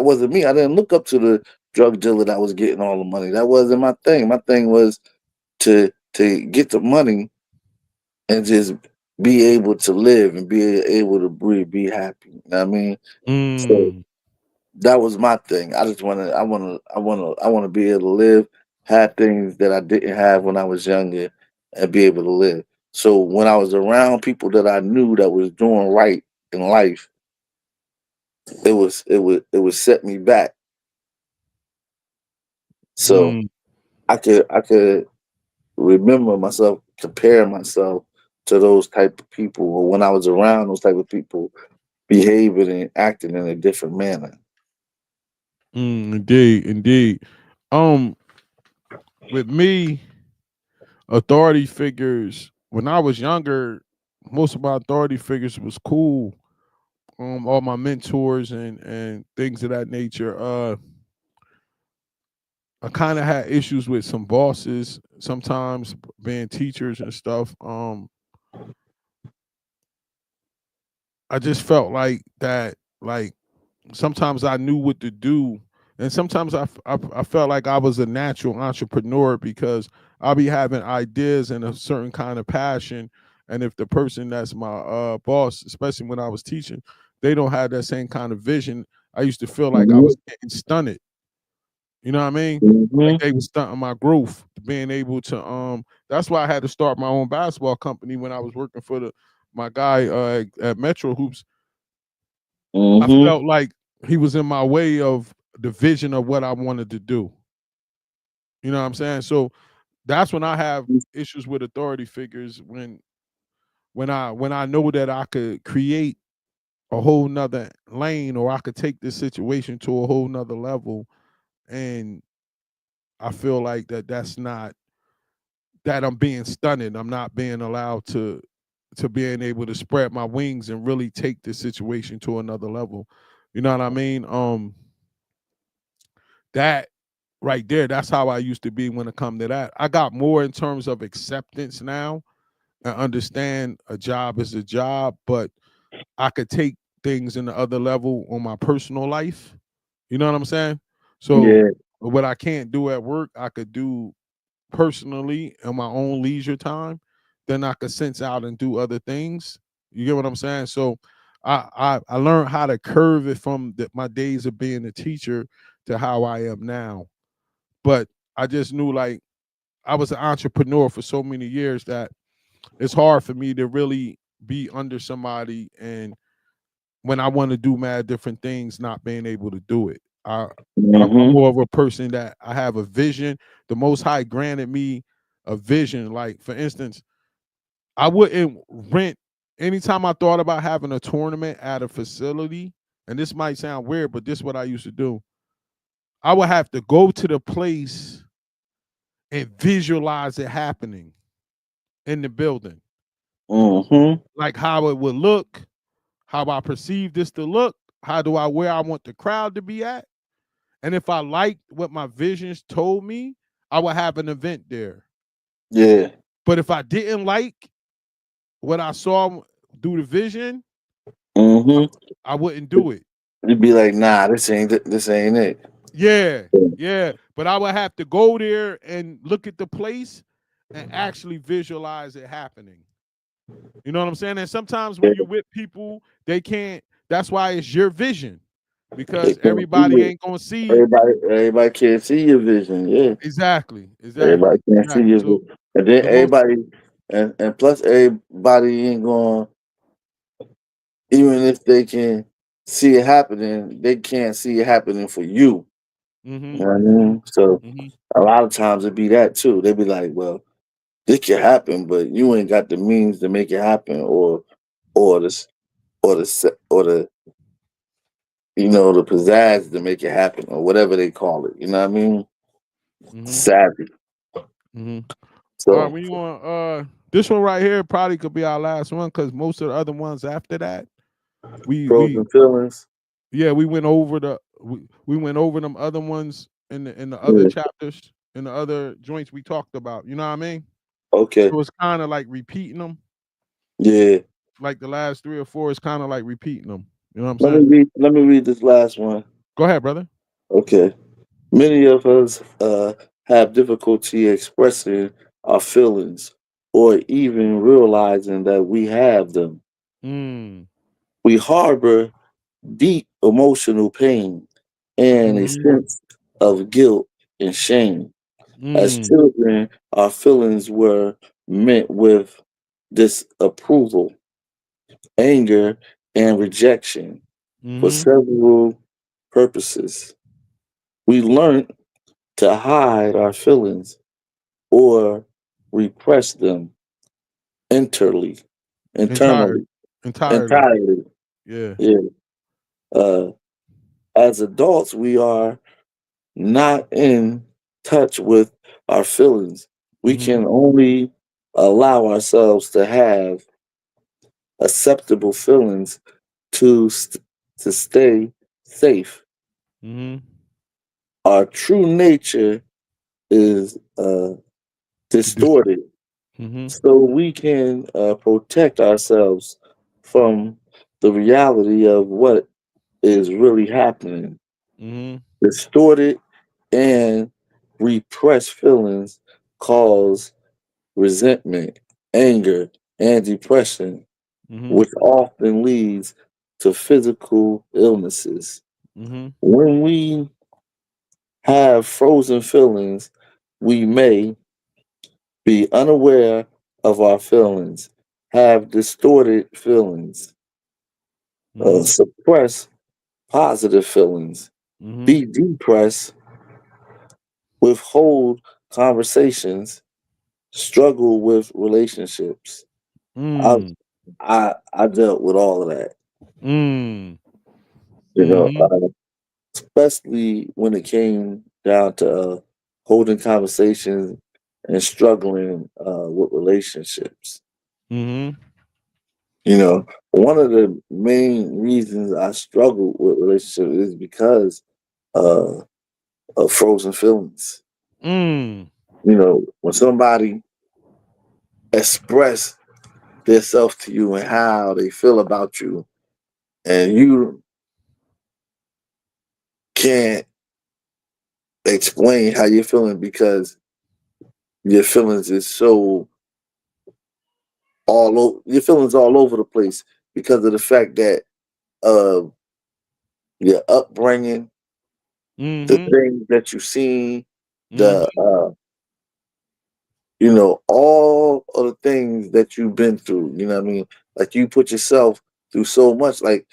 S3: wasn't me. I didn't look up to the drug dealer that was getting all the money. That wasn't my thing. My thing was to get the money and just be able to live and be able to breathe, be happy. You know what I mean? So
S1: Mm.
S3: that was my thing. I wanna be able to live, have things that I didn't have when I was younger and be able to live. So when I was around people that I knew that was doing right in life, it would set me back. So
S1: Mm.
S3: I could remember myself, compare myself to those type of people, or when I was around those type of people, behaving and acting in a different manner.
S1: Indeed, indeed. Um, with me, authority figures. When I was younger, most of my authority figures was cool. All my mentors and things of that nature. I kind of had issues with some bosses sometimes, being teachers and stuff. I just felt like that, like sometimes I knew what to do, and sometimes I felt like I was a natural entrepreneur because I'll be having ideas and a certain kind of passion, and if the person that's my boss, especially when I was teaching, they don't have that same kind of vision, I used to feel like I
S3: Mhm,
S1: was getting stunted. You know what I mean? Like
S3: mhm,
S1: they was stunting my growth, being able to that's why I had to start my own basketball company when I was working for my guy at Metro Hoops. I
S3: mhm.
S1: felt like he was in my way of the vision of what I wanted to do. You know what I'm saying? So that's when I have issues with authority figures when I know that I could create a whole nother lane or I could take this situation to a whole nother level, and I feel like that's not that I'm being stunted. I'm not being allowed to being able to spread my wings and really take the situation to another level. You know what I mean? That right there, that's how I used to be when it come to that. I got more in terms of acceptance now and understand a job is a job, but I could take things in the other level on my personal life. You know what I'm saying? So
S3: Yeah.
S1: what I can't do at work, I could do personally in my own leisure time. Then I could sense out and do other things. You get what I'm saying? So I learned how to curve it from my days of being a teacher to how I am now. But I just knew like I was an entrepreneur for so many years that it's hard for me to really be under somebody and when I want to do mad different things, not being able to do it. I'm
S3: Mhm,
S1: more of a person that I have a vision. The Most High granted me a vision. Like for instance, I wouldn't rent. Anytime I thought about having a tournament at a facility, and this might sound weird, but this is what I used to do. I would have to go to the place and visualize it happening in the building,
S3: mhm.
S1: like how it would look, how I perceive this to look, where I want the crowd to be at. And if I liked what my visions told me, I would have an event there.
S3: Yeah.
S1: But if I didn't like what I saw through the vision,
S3: Mhm.
S1: I wouldn't do it.
S3: You'd be like, nah, this ain't it.
S1: Yeah, yeah. But I would have to go there and look at the place and actually visualize it happening. You know what I'm saying? And sometimes when
S3: Yeah,
S1: you're with people, they can't, that's why it's your vision.
S3: they
S1: Because
S3: can't see
S1: everybody
S3: it.
S1: ain't gonna see
S3: Everybody can't see your vision. Yeah.
S1: exactly,
S3: Everybody
S1: exactly,
S3: can't see
S1: exactly.
S3: your
S1: So
S3: vision. And then
S1: the most
S3: and plus everybody ain't going, even if they can see it happening, they can't see it happening for you. You
S1: mm-hmm,
S3: know what I
S1: mm-hmm,
S3: mean? So
S1: mm-hmm.
S3: a lot of times it be that too. They be like, well, this can happen, but you ain't got the means to make it happen, or the s- or the the pizzazz to make it happen or whatever they call it. You know what I mean? Savvy.
S1: All right,
S3: So
S1: we want this one right here probably could be our last one because most of the other ones after that, we
S3: frozen feelings.
S1: yeah, we went over we went over them other ones in the other
S3: Yeah.
S1: chapters, in the other joints we talked about. You know what I mean?
S3: Okay.
S1: So it's kind of like repeating them.
S3: Yeah.
S1: Like the last 3 or 4 is kind of like repeating them. You know what I'm
S3: Let
S1: saying?
S3: me read. Let me read this last one.
S1: Go ahead, brother.
S3: Okay. Many of us have difficulty expressing our feelings or even realizing that we have them.
S1: Mm.
S3: We harbor deep emotional pain and a
S1: Mm-hmm.
S3: sense of guilt and shame. As
S1: Mm.
S3: children, our feelings were met with disapproval, anger, and rejection for
S1: Mm-hmm.
S3: several purposes. We learned to hide our feelings or repress them internally,
S1: Entirely.
S3: internally,
S1: Entirely.
S3: entirely.
S1: Yeah.
S3: Yeah. Uh, as adults, we are not in touch with our feelings. We
S1: Mm-hmm.
S3: can only allow ourselves to have acceptable feelings to stay safe.
S1: Mm-hmm.
S3: Our true nature is distorted,
S1: Mm-hmm.
S3: so we can protect ourselves from the reality of what is really happening.
S1: Mm-hmm.
S3: Distorted and repressed feelings cause resentment, anger, and depression,
S1: Mm-hmm.
S3: which often leads to physical illnesses.
S1: Mm-hmm.
S3: When we have frozen feelings, we may be unaware of our feelings, have distorted feelings,
S1: Mm-hmm.
S3: suppress positive feelings,
S1: Mm-hmm.
S3: be depressed, withhold conversations, struggle with relationships. I
S1: Mm.
S3: I dealt with all of that,
S1: Mm.
S3: you know,
S1: Mm-hmm.
S3: especially when it came down to holding conversations and struggling with relationships.
S1: Mm-hmm.
S3: One of the main reasons I struggle with relationships is because uh, of frozen feelings.
S1: Mm.
S3: When somebody express themselves to you and how they feel about you, and you can't explain how you're feeling because your feelings is so your feelings all over the place because of the fact that of your upbringing, the
S1: Mm-hmm.
S3: things that you've seen, the
S1: Mm-hmm.
S3: all of the things that you've been through. You know what I mean? Like you put yourself through so much. Like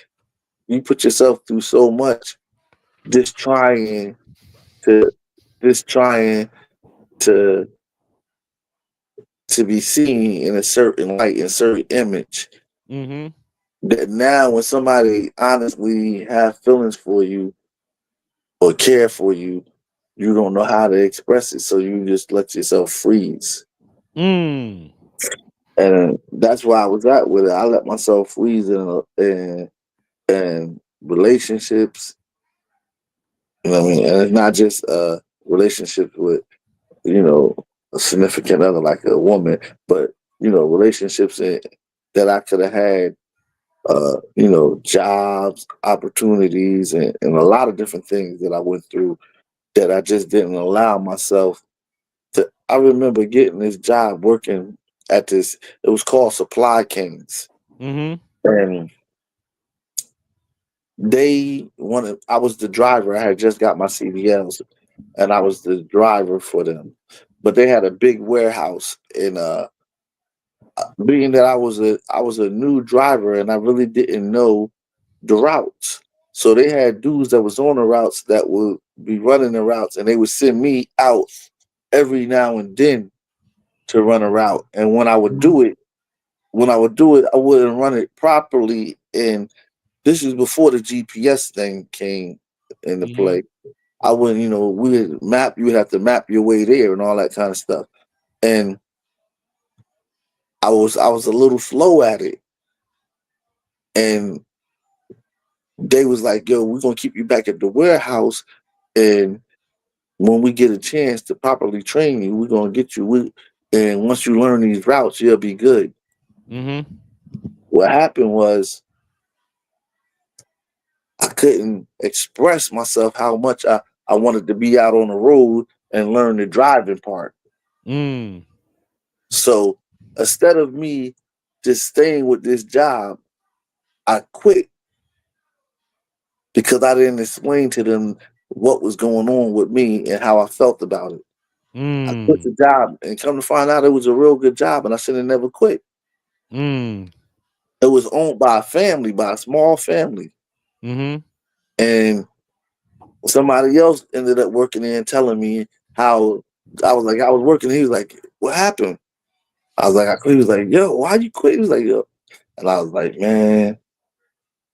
S3: you put yourself through so much, just trying to, just trying to to be seen in a certain light, in a certain image.
S1: Mm-hmm.
S3: That now, when somebody honestly have feelings for you or care for you, you don't know how to express it, so you just let yourself freeze.
S1: Mm.
S3: And that's where I was at with it. I let myself freeze in relationships. You know what I mean? And it's not just relationships with a significant other like a woman, but relationships that I could have had. Jobs, opportunities, and a lot of different things that I went through that I just didn't allow myself to. I remember getting this job working at this. It was called Supply Kings,
S1: Mm-hmm.
S3: and they wanted. I was the driver. I had just got my CDLs, and I was the driver for them. But they had a big warehouse, and being that I was a new driver, and I really didn't know the routes. So they had dudes that was on the routes that would be running the routes, and they would send me out every now and then to run a route. And when I would do it, I wouldn't run it properly, and this is before the GPS thing came into play. I wouldn't, you know, we would map. You would have to map your way there and all that kind of stuff. And I was a little slow at it, and they was like, "Yo, we're gonna keep you back at the warehouse, and when we get a chance to properly train you, we're gonna get you. And once you learn these routes, you'll be good."
S1: Mm-hmm.
S3: What happened was I couldn't express myself how much I wanted to be out on the road and learn the driving part.
S1: Mm.
S3: So instead of me just staying with this job, I quit because I didn't explain to them what was going on with me and how I felt about it. I quit
S1: Mm.
S3: the job and come to find out it was a real good job and I should have never quit.
S1: Mm.
S3: It was owned by a family, by a small family.
S1: Mm-hmm.
S3: And somebody else ended up working there and telling me how I was like, I was working. He was like, "What happened?" I was like, I quit. He was like, "Yo, why you quit?" He was like, "Yo," and I was like, "Man,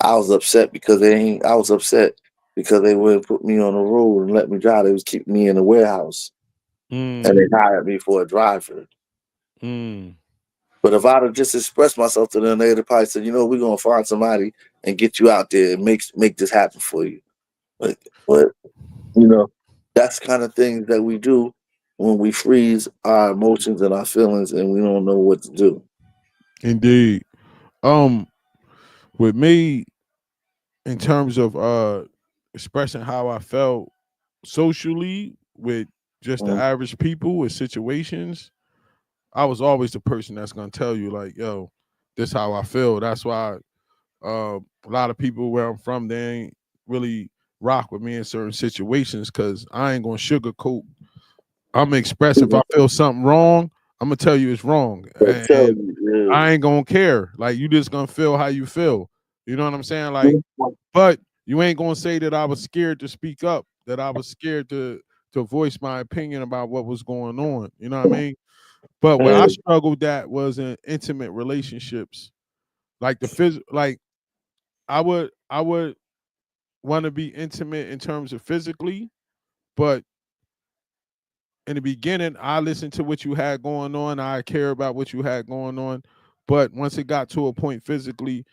S3: I was upset because they ain't. I was upset because they wouldn't put me on the road and let me drive. They was keeping me in the warehouse, and they
S1: Mm.
S3: hired me for a driver.
S1: Mm.
S3: But if I'd have just expressed myself to them, they'd have probably said, you know, we're gonna find somebody and get you out there and make this happen for you. But you know, that's kind of things that we do when we freeze our emotions and our feelings and we don't know what to do.
S1: Indeed. Um, with me, in terms of expressing how I felt socially with just the
S3: Mm,
S1: average people with situations, I was always the person that's gonna tell you like, "Yo, this how I feel." That's why a lot of people where I'm from, they ain't really rock with me in certain situations because I ain't gonna sugarcoat. I'm gonna express if I feel something wrong. I'm gonna tell you it's wrong,
S3: But tell
S1: and
S3: you,
S1: I ain't gonna care. Like you just gonna feel how you feel. You know what I'm saying? Like,
S3: yeah.
S1: but you ain't gonna say that I was scared to speak up, that I was scared to voice my opinion about what was going on. You know what I mean? But where I
S3: And,
S1: struggled at was in intimate relationships. Like like I would want to be intimate in terms of physically, but in the beginning, I listened to what you had going on. I care about what you had going on. But once it got to a point physically,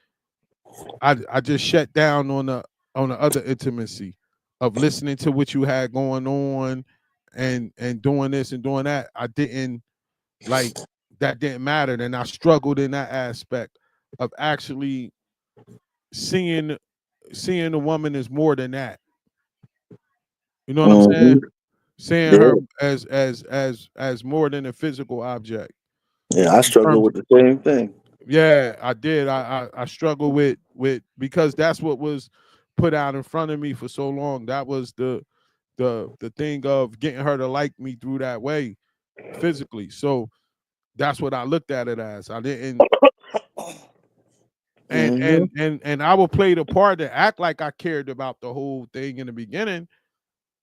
S1: I just shut down on the other intimacy of listening to what you had going on and doing this and doing that. I didn't like that didn't matter. And I struggled in that aspect of actually seeing seeing the woman as more than that. You know what I'm saying?
S3: mhm,
S1: Seeing
S3: yeah,
S1: her as more than a physical object.
S3: yeah, I
S1: In
S3: struggle
S1: terms,
S3: with the same thing.
S1: yeah, I did. I struggle with because that's what was put out in front of me for so long. That was the thing of getting her to like me through that way physically. So that's what I looked at it as. I didn't
S3: Hmm.
S1: and I would play the part to act like I cared about the whole thing in the beginning,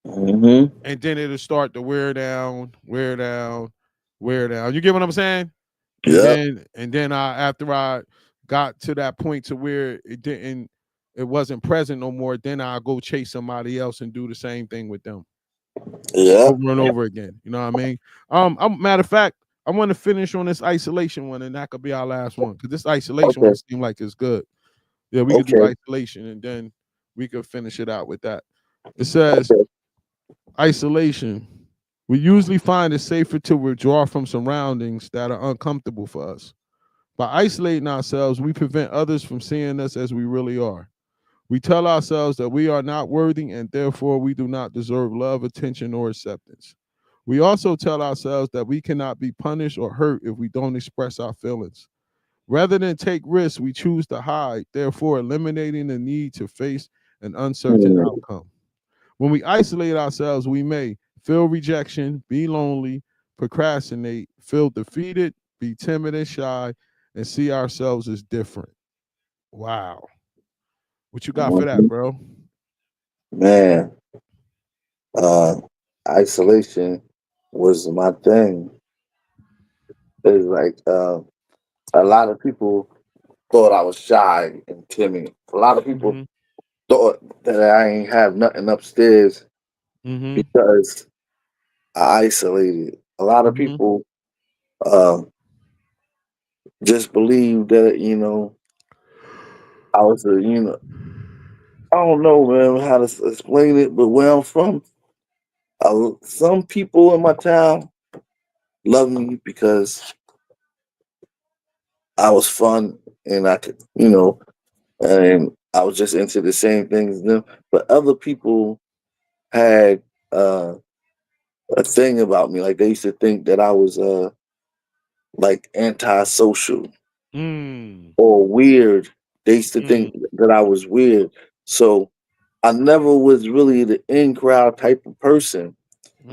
S3: Hmm.
S1: and then it'll start to wear down, wear down, wear down. You get what I'm saying?
S3: Yep.
S1: And then I after I got to that point to where it wasn't present no more, then I'll go chase somebody else and do the same thing with them
S3: Yep.
S1: over and over again. You know what I mean? Matter of fact, I want to finish on this isolation one, and that could be our last one because this isolation
S3: Okay.
S1: one seemed like it's good. Yeah, we could do
S3: Okay.
S1: isolation, and then we could finish it out with that. It says
S3: Okay.
S1: isolation. We usually find it safer to withdraw from surroundings that are uncomfortable for us. By isolating ourselves, we prevent others from seeing us as we really are. We tell ourselves that we are not worthy and therefore we do not deserve love, attention, or acceptance. We also tell ourselves that we cannot be punished or hurt if we don't express our feelings. Rather than take risks, we choose to hide, therefore eliminating the need to face an uncertain
S3: Mm,
S1: outcome. When we isolate ourselves, we may feel rejection, be lonely, procrastinate, feel defeated, be timid and shy, and see ourselves as different. Wow. What you got for that,
S3: mhm.
S1: bro?
S3: Man, uh, isolation was my thing. It's like a lot of people. thought I was shy and timid. A lot of people
S1: Mhm.
S3: thought that I ain't have nothing upstairs
S1: Mhm.
S3: because I isolated. A lot of
S1: Mhm.
S3: people um, just believe that I was I don't know, man, how to explain it, but where I'm from, some people in my town love me because I was fun and I could, and I was just into the same things as them. But other people had uh, a thing about me, like they used to think that I was like antisocial
S1: Mm.
S3: or weird. They used to
S1: Mm.
S3: think that I was weird. So I never was really the in crowd type of person.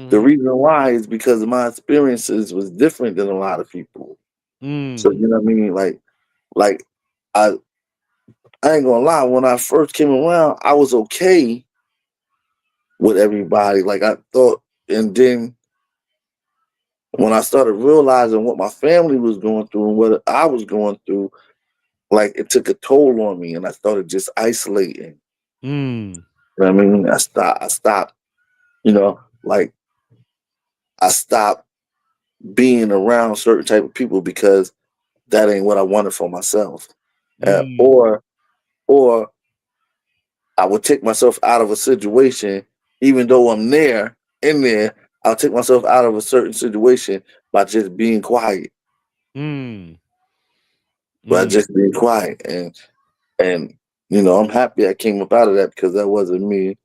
S3: The
S1: Mhm.
S3: reason why is because my experiences was different than a lot of people. So
S1: Mm.
S3: you know what I mean? Like I I ain't gonna lie, when I first came around, I was okay with everybody. Like I thought, and then when I started realizing what my family was going through and what I was going through, like it took a toll on me and I started just isolating.
S1: Mm.
S3: You know what I mean? I stopped, like I stopped being around certain type of people because that ain't what I wanted for myself. Uh,
S1: Mm.
S3: or or I would take myself out of a situation, even though I'm in there, I'll take myself out of a certain situation by just being quiet.
S1: Mm.
S3: By
S1: Mm.
S3: just being quiet. And I'm happy I came up out of that because that wasn't me.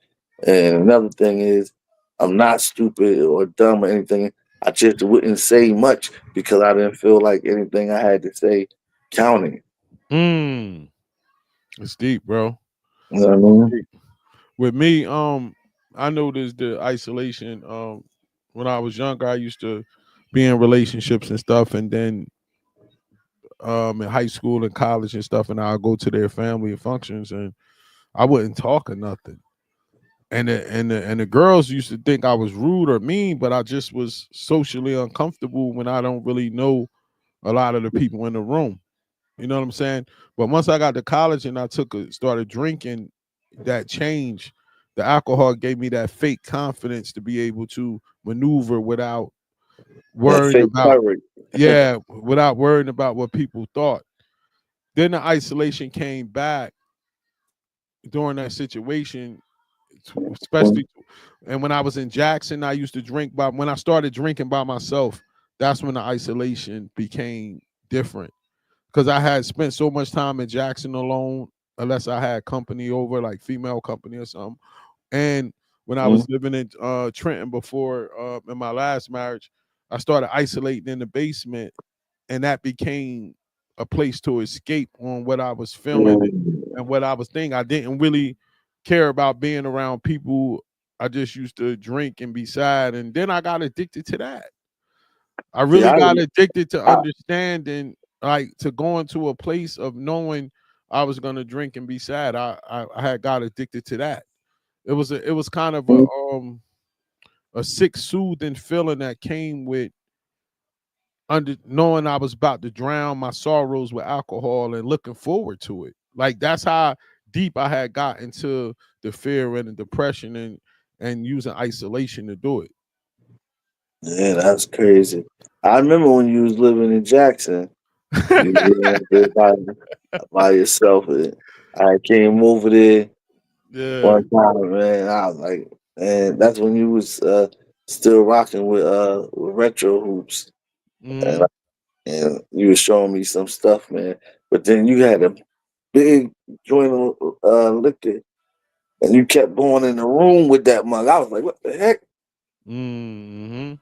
S3: And another thing is I'm not stupid or dumb or anything. I just wouldn't say much because I didn't feel like anything I had to say counted.
S1: Mm. It's deep, bro.
S3: You know what I mean?
S1: Deep. With me, I noticed the isolation. When I was younger, I used to be in relationships and stuff, and then in high school and college and stuff, and I'll go to their family functions, and I wouldn't talk or nothing. And the girls used to think I was rude or mean, but I just was socially uncomfortable when I don't really know a lot of the people in the room. You know what I'm saying? But once I got to college and I started drinking, that changed. The alcohol gave me that fake confidence to be able to maneuver without
S3: That
S1: worrying
S3: fake
S1: about,
S3: courage.
S1: yeah, without worrying about what people thought. Then the isolation came back during that situation, especially. And when I was in Jackson, I used to drink by. When I started drinking by myself, that's when the isolation became different because I had spent so much time in Jackson alone, unless I had company over, like female company or something. And when I was living in Trenton before, in my last marriage, I started isolating in the basement, and that became a place to escape on what I was feeling and what I was thinking. I didn't really care about being around people. I just used to drink and be sad, and then I got addicted to that. I
S3: See,
S1: really got addicted to
S3: I
S1: understanding, like to going to a place of knowing I was gonna drink and be sad. I had got addicted to that. It was kind of a sick, soothing feeling that came with under knowing I was about to drown my sorrows with alcohol and looking forward to it. Like that's how deep I had got into the fear and the depression and using isolation to do it.
S3: Yeah, that's crazy. I remember when you was living in Jackson, you was living there by yourself. And I came over there
S1: Yeah.
S3: one time, man. I was like, man, that's when you was still rocking with retro hoops, and
S1: Mm-hmm.
S3: and you was showing me some stuff, man. But then you had a big joint of liquor, and you kept going in the room with that mug. I was like, what the heck?
S1: Mm-hmm.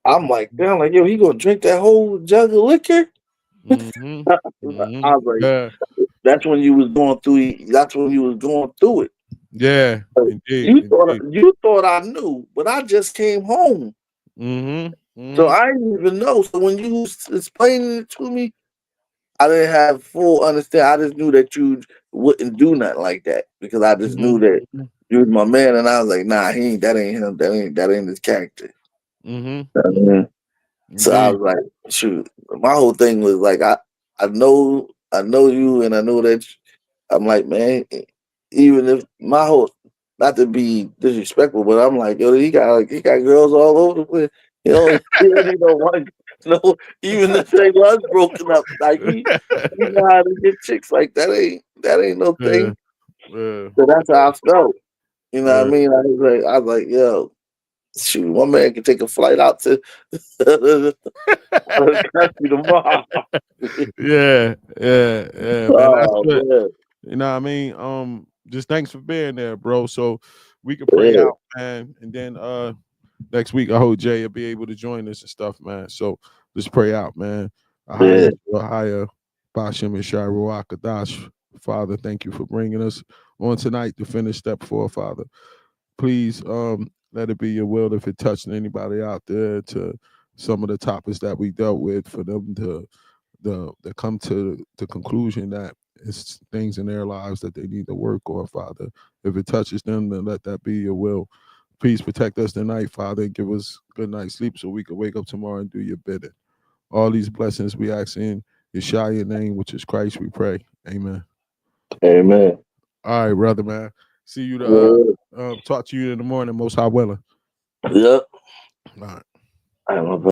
S3: I'm like, damn, like, yo, he gonna drink that whole jug of liquor?
S1: Mm-hmm.
S3: I
S1: Mm-hmm.
S3: was like,
S1: Yeah.
S3: that's when you was going through. That's when you was going through it.
S1: Yeah.
S3: Like,
S1: Indeed.
S3: You thought
S1: Indeed.
S3: you thought I knew, but I just came home,
S1: Mm-hmm.
S3: so
S1: Mm-hmm.
S3: I didn't even know. So when you was explaining it to me, I didn't have full understand. I just knew that you wouldn't do nothing like that because I just knew that
S1: Mm-hmm.
S3: you was my man, and I was like, nah, he ain't. That ain't him. That ain't his character.
S1: Mm-hmm.
S3: You know what I mean? So I
S1: Indeed.
S3: was like, shoot. My whole thing was like, I know I know you, and I know that I'm like, man, even if my whole, not to be disrespectful, but I'm like, yo, he got girls all over the place. He don't need no one. No, even if they was broken up, like he know how to get chicks. Like that ain't no
S1: Yeah,
S3: thing.
S1: yeah,
S3: So that's how I felt. You know what I
S1: yeah,
S3: mean? I was like, yo, shoot, one man can take a flight out to the country tomorrow.
S1: yeah, yeah, man. That's
S3: Oh
S1: what
S3: man,
S1: you know. What I mean, just thanks for being there, bro. So we can pray
S3: yeah,
S1: out, man, and then next week I hope Jay will be able to join us and stuff, man. So let's pray out, man.
S3: yeah,
S1: Ahaya, Bashim and Shai Ruach Kadash. Father, thank you for bringing us on tonight to finish step 4, Father. Please let it be your will if it touched anybody out there to some of the topics that we dealt with for them to come to the conclusion that it's things in their lives that they need to work on, Father. If it touches them, then let that be your will. Please protect us tonight, Father, and give us good night's sleep so we can wake up tomorrow and do your bidding. All these blessings we ask in Yeshua name, which is Christ, we pray. Amen.
S3: amen.
S1: All right, brother, man. See you
S3: Yeah,
S1: talk to you in the morning, most high willing.
S3: yep.
S1: All right.
S3: I don't know.